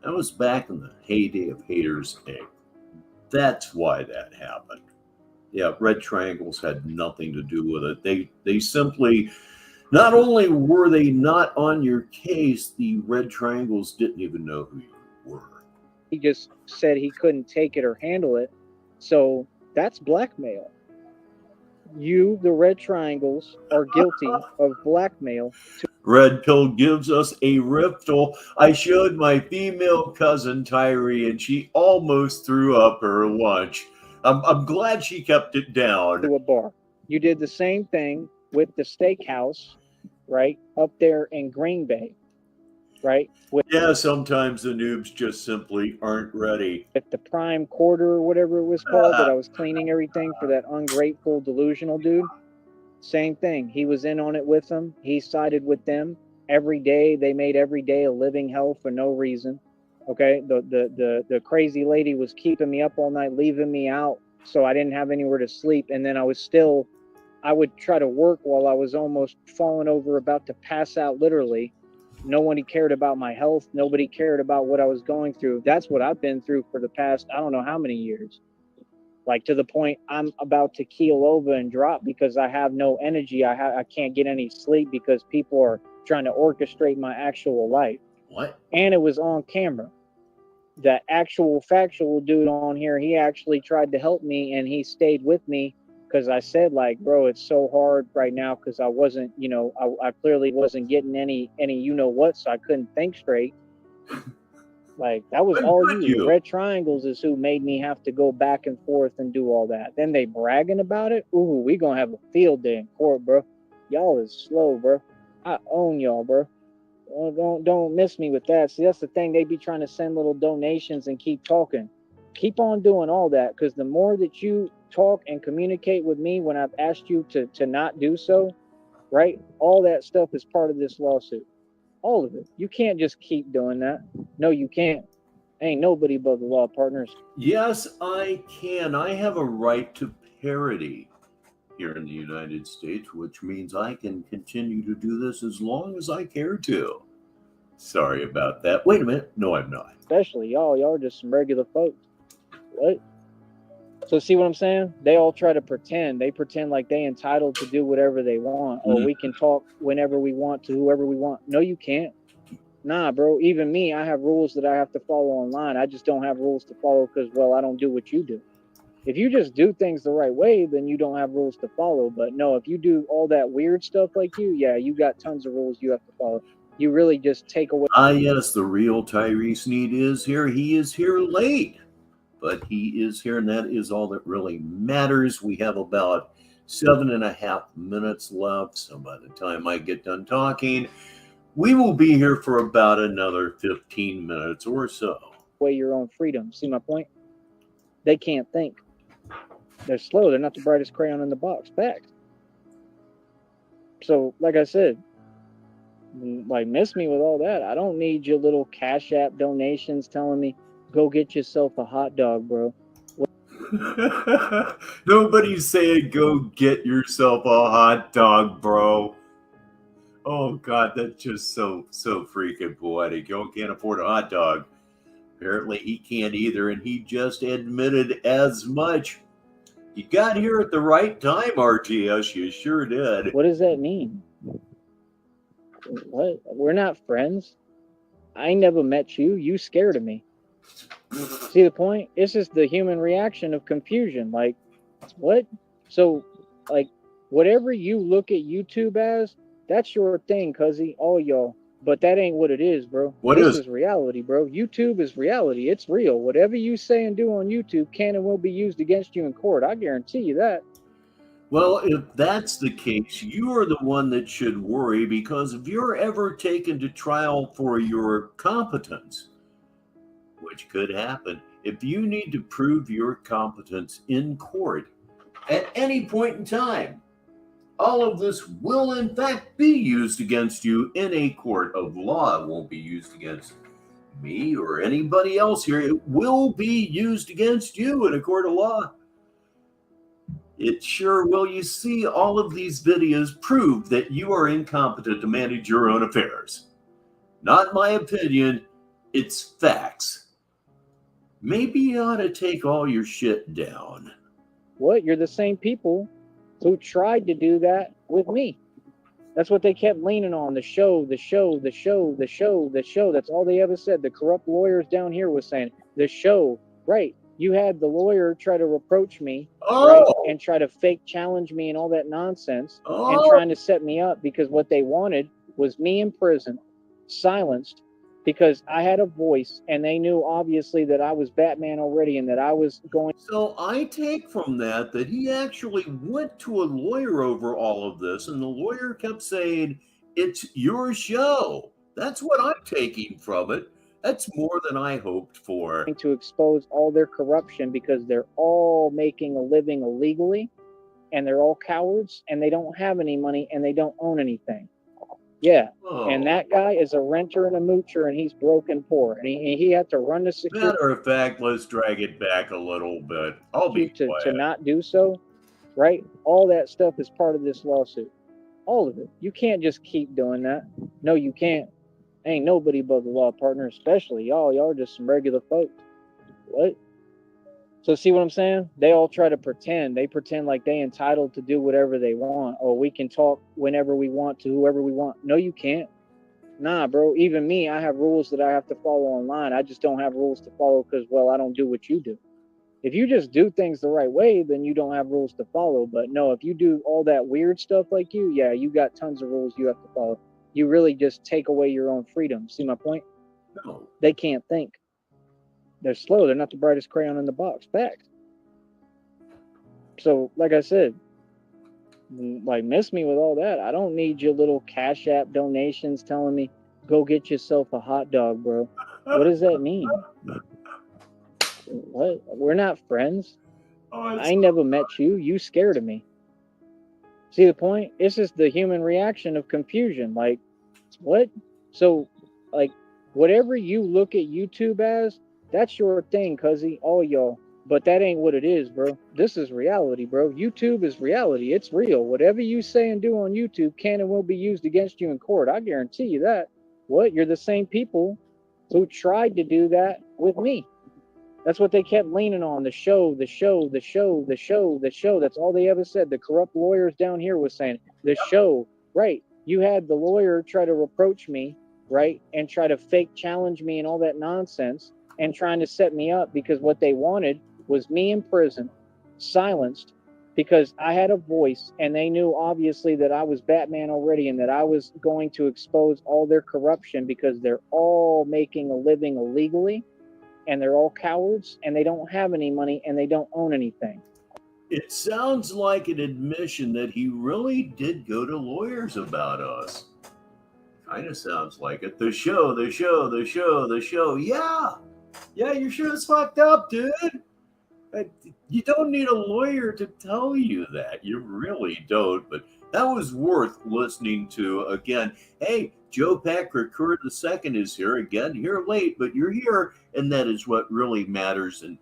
That was back in the heyday of Haters Inc. That's why that happened. Yeah, red triangles had nothing to do with it. They simply, not only were they not on your case, the red triangles didn't even know who you were. He just said he couldn't take it or handle it. So that's blackmail. You, the red triangles, are guilty of blackmail. Red Pill gives us a riftle. I showed my female cousin Tyree, and she almost threw up her lunch. I'm glad she kept it down. To a bar. You did the same thing with the steakhouse, right, up there in Green Bay, right? Yeah, sometimes the noobs just simply aren't ready. At the Prime Quarter or whatever it was called, that I was cleaning everything for that ungrateful, delusional dude. Same thing. He was in on it with them. He sided with them. Every day, they made every day a living hell for no reason. Okay, the crazy lady was keeping me up all night, leaving me out, so I didn't have anywhere to sleep. And then I would try to work while I was almost falling over, about to pass out, literally. Nobody cared about my health. Nobody cared about what I was going through. That's what I've been through for the past, I don't know how many years. Like, to the point I'm about to keel over and drop because I have no energy. I can't get any sleep because people are trying to orchestrate my actual life. What? And it was on camera. The actual factual dude on here, he actually tried to help me, and he stayed with me because I said, like, bro, it's so hard right now because I wasn't, I clearly wasn't getting any what, so I couldn't think straight. Like, that was all you. Red triangles is who made me have to go back and forth and do all that. Then they bragging about it. Ooh, we gonna have a field day in court, bro. Y'all is slow, bro. I own y'all, bro. Well, don't miss me with that. See, that's the thing. They be trying to send little donations and keep talking. Keep on doing all that, because the more that you talk and communicate with me when I've asked you to not do so, right? All that stuff is part of this lawsuit. All of it. You can't just keep doing that. No, you can't. Ain't nobody above the law, partners. Yes, I can. I have a right to parody here in the United States, which means I can continue to do this as long as I care to. Sorry about that. Wait a minute. No, I'm not. Especially y'all. Y'all are just some regular folks. What? So see what I'm saying? They all try to pretend. They pretend like they entitled to do whatever they want. Or we can talk whenever we want to whoever we want. No, you can't. Nah, bro. Even me, I have rules that I have to follow online. I just don't have rules to follow because, well, I don't do what you do. If you just do things the right way, then you don't have rules to follow. But no, if you do all that weird stuff like yeah, you got tons of rules you have to follow. You really just take away. Ah, yes, the real Tyrese Need is here. He is here late, but he is here, and that is all that really matters. We have about 7.5 minutes left, so by the time I get done talking, we will be here for about another 15 minutes or so. Away your own freedom. See my point? They can't think. They're slow. They're not the brightest crayon in the box. Fact. So, like I said, like, miss me with all that. I don't need your little Cash App donations telling me, go get yourself a hot dog, bro. Nobody's saying go get yourself a hot dog, bro. Oh God, that's just so freaking poetic. You can't afford a hot dog. Apparently he can't either, and he just admitted as much. You got here at the right time, RTS. You sure did. What does that mean? What? We're not friends. I never met you. You scared of me. See the point? It's just the human reaction of confusion. Like, what? So, like, whatever you look at YouTube as, that's your thing, cuzzy. All y'all. But that ain't what it is, bro. This is reality, bro. YouTube is reality. It's real. Whatever you say and do on YouTube can and will be used against you in court. I guarantee you that. Well, if that's the case, you are the one that should worry, because if you're ever taken to trial for your competence, which could happen, if you need to prove your competence in court at any point in time, all of this will in fact be used against you in a court of law. It won't be used against me or anybody else here. It will be used against you in a court of law. It sure will. You see, all of these videos prove that you are incompetent to manage your own affairs. Not my opinion, it's facts. Maybe you ought to take all your shit down. What? You're the same people who tried to do that with me. That's what they kept leaning on. The show. That's all they ever said. The corrupt lawyers down here was saying, the show. Right. You had the lawyer try to reproach me, right, and try to fake challenge me and all that nonsense, and trying to set me up, because what they wanted was me in prison, silenced, because I had a voice, and they knew obviously that I was Batman already and that I was going. So I take from that he actually went to a lawyer over all of this, and the lawyer kept saying, it's your show. That's what I'm taking from it. That's more than I hoped for. To expose all their corruption, because they're all making a living illegally, and they're all cowards, and they don't have any money, and they don't own anything. Yeah. And that guy is a renter and a moocher, and he's broke and poor, and he had to run the security. Matter of fact, let's drag it back a little bit. I'll be quiet. To not do so, right? All that stuff is part of this lawsuit. All of it. You can't just keep doing that. No, you can't. Ain't nobody above the law, partner. Especially y'all. Y'all are just some regular folks. What? So see what I'm saying? They all try to pretend. They pretend like they entitled to do whatever they want. Or we can talk whenever we want to whoever we want. No, you can't. Nah, bro. Even me, I have rules that I have to follow online. I just don't have rules to follow because, well, I don't do what you do. If you just do things the right way, then you don't have rules to follow. But no, if you do all that weird stuff like yeah, you got tons of rules you have to follow. You really just take away your own freedom. See my point? No. They can't think. They're slow. They're not the brightest crayon in the box. Fact. So, like I said, like, miss me with all that. I don't need your little Cash App donations telling me, Go get yourself a hot dog, bro. What does that mean? What? We're not friends. I ain't never met you. You scared of me. See the point? It's just the human reaction of confusion. Like, what? So, like, whatever you look at YouTube as, that's your thing, cuzzy, all y'all. But that ain't what it is, bro. This is reality, bro. YouTube is reality. It's real. Whatever you say and do on YouTube can and will be used against you in court. I guarantee you that. What? You're the same people who tried to do that with me. That's what they kept leaning on. The show, the show, the show, the show, the show. That's all they ever said. The corrupt lawyers down here was saying, the show. Right. You had the lawyer try to reproach me, right? And try to fake challenge me and all that nonsense and trying to set me up because what they wanted was me in prison, silenced, because I had a voice and they knew obviously that I was Batman already and that I was going to expose all their corruption because they're all making a living illegally. And they're all cowards, and they don't have any money, and they don't own anything. It sounds like an admission that he really did go to lawyers about us. Kind of sounds like it. The show, the show, the show, the show. Yeah, your show's fucked up, dude. You don't need a lawyer to tell you that. You really don't. But that was worth listening to. Again, hey, Joe Patrick Kerr II is here again. Here late, but you're here, and that is what really matters. And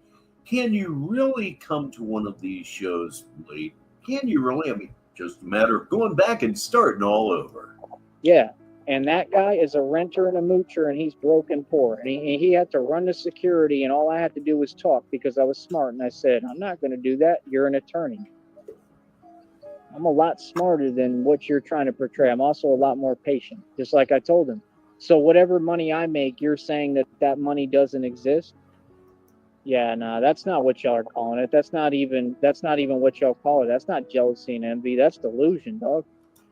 can you really come to one of these shows late? Can you really? I mean, just a matter of going back and starting all over. Yeah, and that guy is a renter and a moocher, and he's broke and poor. And he had to run the security, and all I had to do was talk because I was smart. And I said, I'm not going to do that. You're an attorney. I'm a lot smarter than what you're trying to portray. I'm also a lot more patient, just like I told him. So whatever money I make, you're saying that that money doesn't exist? Yeah, nah, that's not what y'all are calling it. That's not even what y'all call it. That's not jealousy and envy. That's delusion, dog.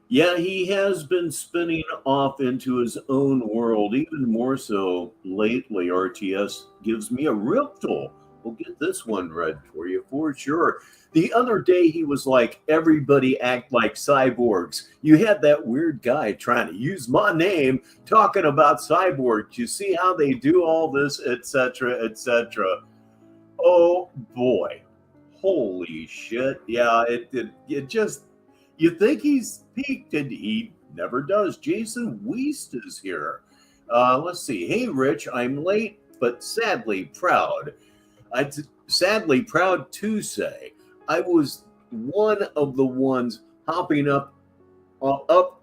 Yeah, he has been spinning off into his own world, even more so lately. RTS gives me a riddle. We'll get this one read for you for sure. The other day, he was like, everybody act like cyborgs. You had that weird guy trying to use my name, talking about cyborgs. You see how they do all this, etc., etc. Oh, boy. Holy shit. Yeah, it just... You think he's peaked, and he never does. Jason Weist is here. Let's see. Hey, Rich, I'm late, but sadly proud. Sadly proud to say I was one of the ones hopping up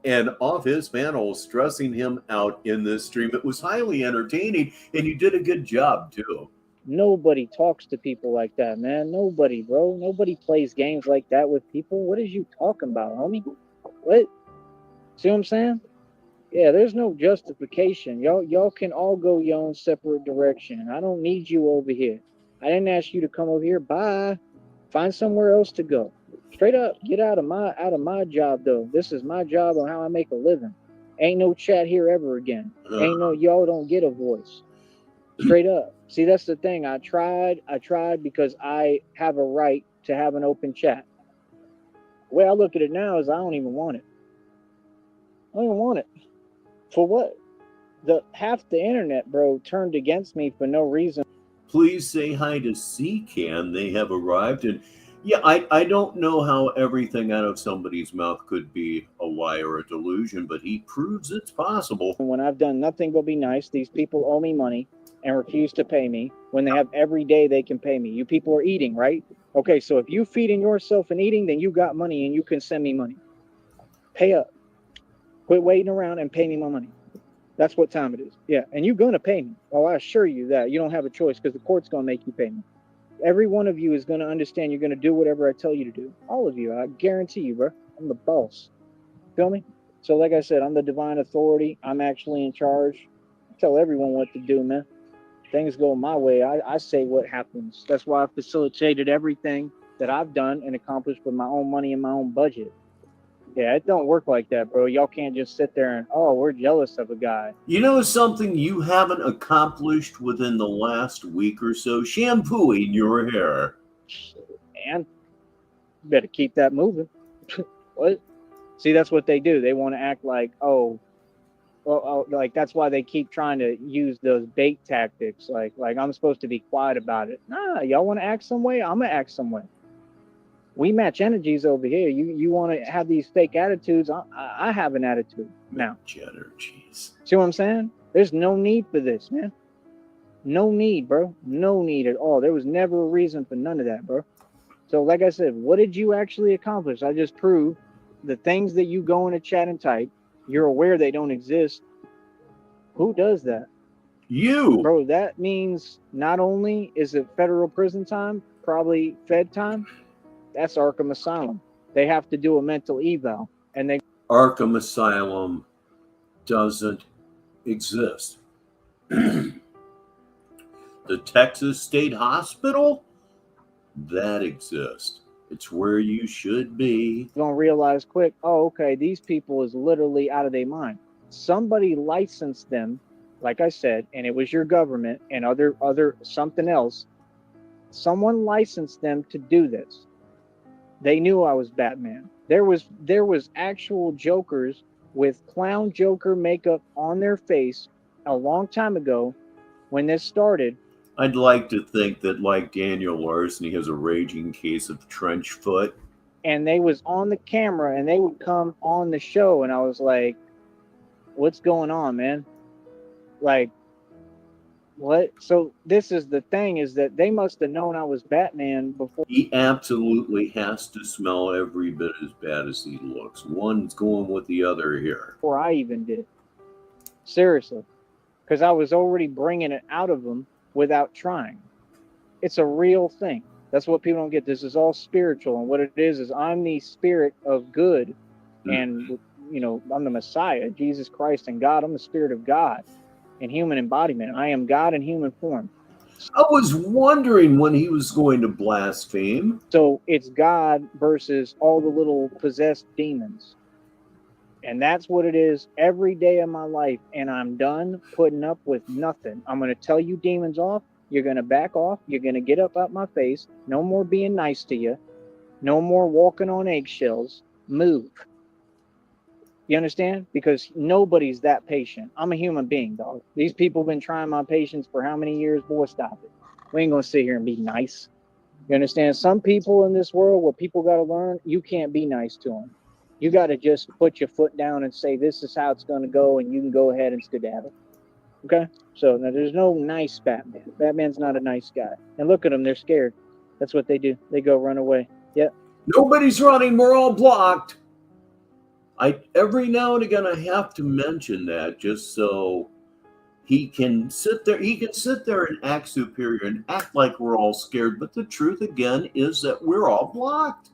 and off his panel, stressing him out in this stream. It was highly entertaining, and you did a good job, too. Nobody talks to people like that, man. Nobody, bro. Nobody plays games like that with people. What is you talking about, homie? What? See what I'm saying? Yeah, there's no justification. Y'all can all go your own separate direction. I don't need you over here. I didn't ask you to come over here. Bye. Find somewhere else to go. Straight up, get out of my job though. This is my job on how I make a living. Ain't no chat here ever again. Ain't no y'all don't get a voice. Straight up. See, that's the thing. I tried because I have a right to have an open chat. The way I look at it now is I don't even want it. I don't even want it. For what? Half the internet, bro, turned against me for no reason. Please say hi to CCAN. They have arrived. And yeah, I don't know how everything out of somebody's mouth could be a lie or a delusion, but he proves it's possible. When I've done nothing but be nice, these people owe me money and refuse to pay me when they have every day they can pay me. You people are eating, right? Okay, so if you feeding yourself and eating, then you got money and you can send me money. Pay up. Quit waiting around and pay me my money. That's what time it is. Yeah, and you're going to pay me. Oh, I assure you that. You don't have a choice because the court's going to make you pay me. Every one of you is going to understand you're going to do whatever I tell you to do. All of you. I guarantee you, bro. I'm the boss. Feel me? So like I said, I'm the divine authority. I'm actually in charge. I tell everyone what to do, man. Things go my way. I say what happens. That's why I facilitated everything that I've done and accomplished with my own money and my own budget. Yeah, it don't work like that, bro. Y'all can't just sit there and, oh, we're jealous of a guy. You know something you haven't accomplished within the last week or so? Shampooing your hair. And better keep that moving. What? See, that's what they do. They want to act like, oh, Well, like that's why they keep trying to use those bait tactics. Like I'm supposed to be quiet about it. Nah, y'all want to act some way? I'm gonna act some way. We match energies over here. You want to have these fake attitudes? I have an attitude now. Energies. See what I'm saying? There's no need for this, man. No need, bro. No need at all. There was never a reason for none of that, bro. So, like I said, what did you actually accomplish? I just proved the things that you go in a chat and type. You're aware they don't exist. Who does that? You. Bro, that means not only is it federal prison time, probably Fed time, that's Arkham Asylum. They have to do a mental eval. And they Arkham Asylum doesn't exist. The Texas State Hospital, that exists. It's where you should be. gonna realize quick, oh, okay, these people is literally out of their mind. Somebody licensed them, like I said, and it was your government and other something else. Someone licensed them to do this. They knew I was Batman. There was actual Jokers with clown Joker makeup on their face a long time ago when this started. I'd like to think that, like Daniel Larson, he has a raging case of trench foot. And they was on the camera and they would come on the show and I was like, what's going on, man? Like, what? So this is the thing, is that they must have known I was Batman before. He absolutely has to smell every bit as bad as he looks. One's going with the other here. Before I even did it. Seriously. Because I was already bringing it out of them without trying. It's a real thing. That's what people don't get. This is all spiritual. And what it is I'm the spirit of good. And, you know, I'm the Messiah, Jesus Christ and God. I'm the spirit of God in human embodiment. I am God in human form. I was wondering when he was going to blaspheme. So it's God versus all the little possessed demons. And that's what it is every day of my life. And I'm done putting up with nothing. I'm going to tell you demons off. You're going to back off. You're going to get up out my face. No more being nice to you. No more walking on eggshells. Move. You understand? Because nobody's that patient. I'm a human being, dog. These people have been trying my patience for how many years? Boy, stop it. We ain't going to sit here and be nice. You understand? Some people in this world, what people got to learn, you can't be nice to them. You got to just put your foot down and say, this is how it's going to go, and you can go ahead and skedaddle. Okay? So now there's no nice Batman. Batman's not a nice guy. And look at them. They're scared. That's what they do. They go run away. Yep. Nobody's running. We're all blocked. Every now and again I have to mention that just so he can sit there. He can sit there and act superior and act like we're all scared. But the truth again is that we're all blocked.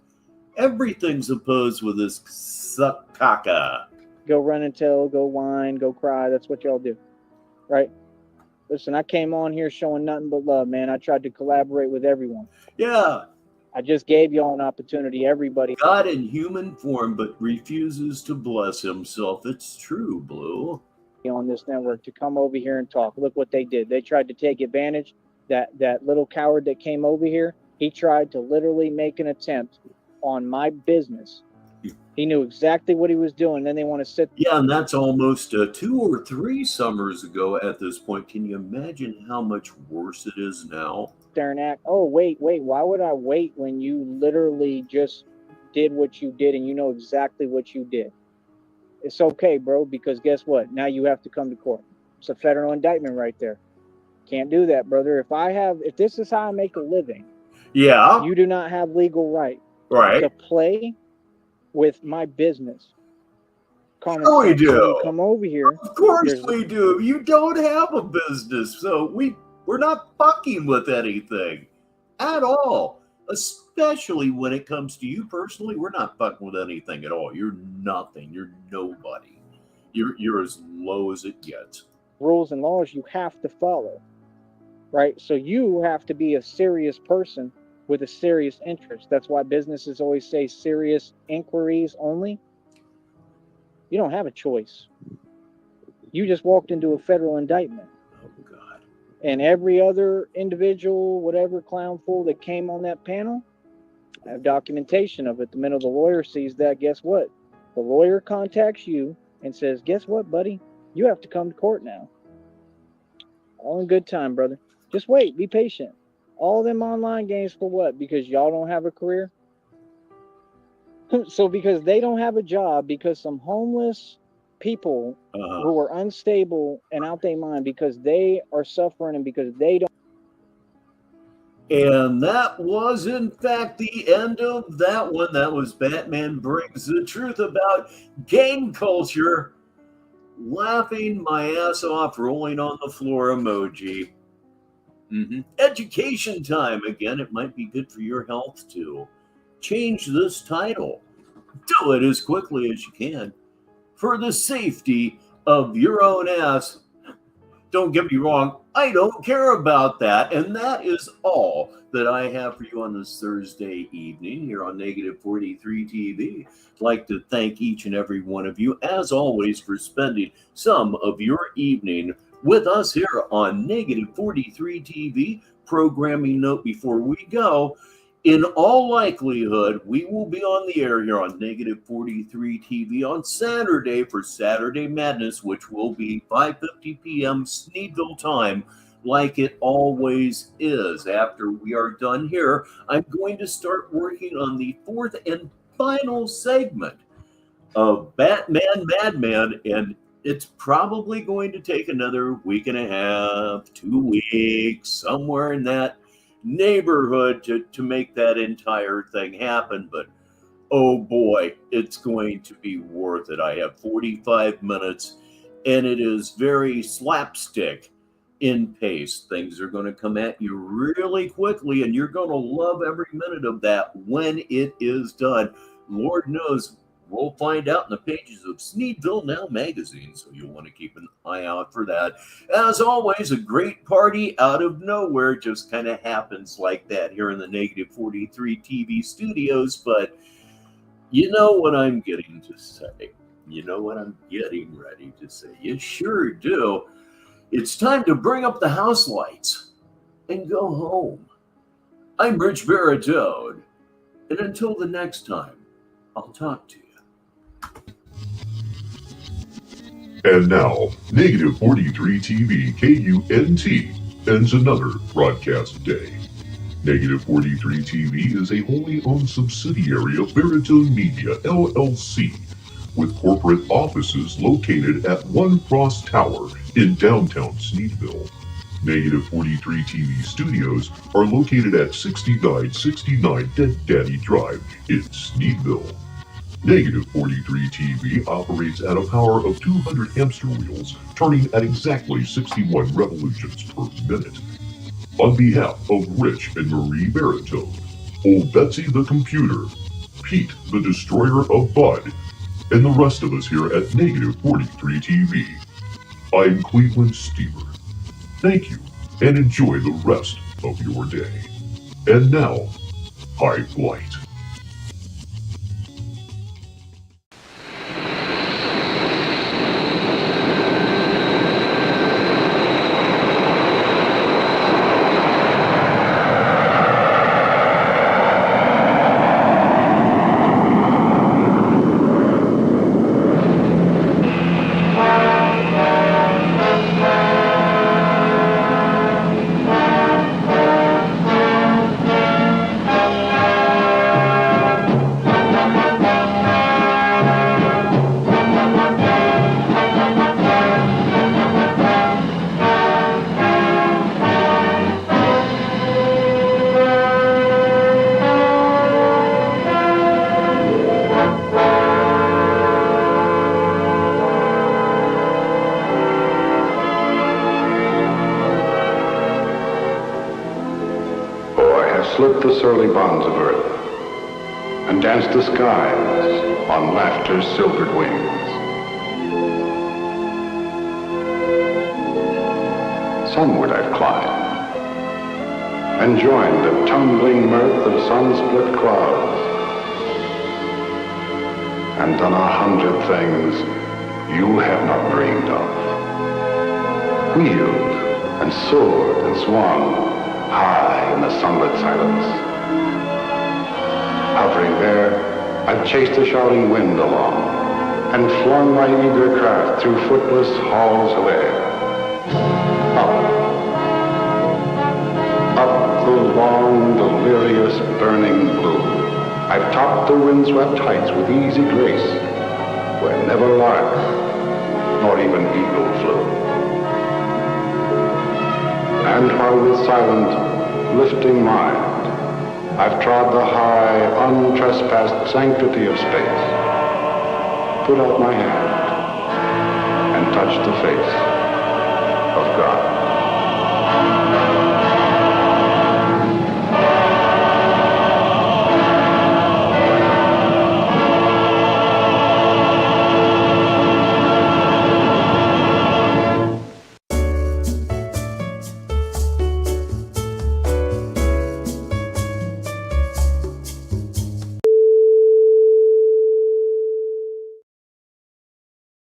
Everything's opposed with this suckaka. Go run and tell, go whine, go cry. That's what y'all do. Right? Listen, I came on here showing nothing but love, man. I tried to collaborate with everyone. Yeah. I just gave y'all an opportunity, everybody. God in human form, but refuses to bless himself. It's true, Blue. On this network to come over here and talk. Look what they did. They tried to take advantage. That little coward that came over here, he tried to literally make an attempt on my business. He knew exactly what he was doing. Then they want to sit. Yeah, and that's almost 2 or 3 summers ago at this point. Can you imagine how much worse it is now? There and act, oh, wait, why would I wait when you literally just did what you did and you know exactly what you did? It's okay, bro, because guess what? Now you have to come to court. It's a federal indictment right there. Can't do that, brother. If this is how I make a living, yeah, you do not have legal right to play with my business. Sure we do. Come over here. Of course we do. You don't have a business, so we're not fucking with anything at all. Especially when it comes to you personally, we're not fucking with anything at all. You're nothing. You're nobody. You're as low as it gets. Rules and laws you have to follow, right? So you have to be a serious person with a serious interest. That's why businesses always say serious inquiries only. You don't have a choice. You just walked into a federal indictment. Oh, God. And every other individual, whatever clownful that came on that panel, I have documentation of it. The minute the lawyer sees that, guess what? The lawyer contacts you and says, guess what, buddy? You have to come to court now. All in good time, brother. Just wait. Be patient. All them online games for what? Because y'all don't have a career? So because they don't have a job, because some homeless people who are unstable and out their mind, because they are suffering and because they don't. And that was, in fact, the end of that one. That was Batman Brings the Truth about game culture. Laughing my ass off, rolling on the floor emoji. Education time. Again, it might be good for your health to change this title. Do it as quickly as you can for the safety of your own ass. Don't get me wrong, I don't care about that. And that is all that I have for you on this Thursday evening here on Negative 43 TV. I'd like to thank each and every one of you, as always, for spending some of your evening with us here on Negative 43 TV. Programming note before we go. In all likelihood, we will be on the air here on Negative 43 TV on Saturday for Saturday Madness, which will be 5:50 p.m. Sneedville time, like it always is. After we are done here, I'm going to start working on the fourth and final segment of Batman Madman, and it's probably going to take another week and a half, 2 weeks, somewhere in that neighborhood to make that entire thing happen. But oh boy, it's going to be worth it. I have 45 minutes and it is very slapstick in pace. Things are going to come at you really quickly and you're going to love every minute of that when it is done. Lord knows we'll find out in the pages of Sneedville Now magazine, so you'll want to keep an eye out for that. As always, a great party out of nowhere just kind of happens like that here in the Negative 43 TV studios, but you know what I'm getting to say. You know what I'm getting ready to say. You sure do. It's time to bring up the house lights and go home. I'm Richbartone, and until the next time, I'll talk to you. And now, Negative 43 TV KUNT ends another broadcast day. Negative 43 TV is a wholly owned subsidiary of Baritone Media, LLC, with corporate offices located at One Cross Tower in downtown Sneedville. Negative 43 TV studios are located at 6969 Dead Daddy Drive in Sneedville. Negative 43 TV operates at a power of 200 hamster wheels, turning at exactly 61 revolutions per minute. On behalf of Rich and Marie Baritone, Old Betsy the Computer, Pete the Destroyer of Bud, and the rest of us here at Negative 43 TV, I'm Cleveland Steamer. Thank you, and enjoy the rest of your day. And now, high flight. Slipped the surly bonds of earth and danced the skies on laughter's silvered wings. Sunward I've climbed and joined the tumbling mirth of sun-split clouds and done 100 things you have not dreamed of. Wheeled and soared and swung high in the sunlit silence. Hovering there, I've chased the shouting wind along and flung my eager craft through footless halls of air. Up the long, delirious, burning blue, I've topped the windswept heights with easy grace, where never lark nor even eagle flew. And while with silent, lifting mind, I've trod the high, untrespassed sanctity of space, put out my hand and touched the face of God.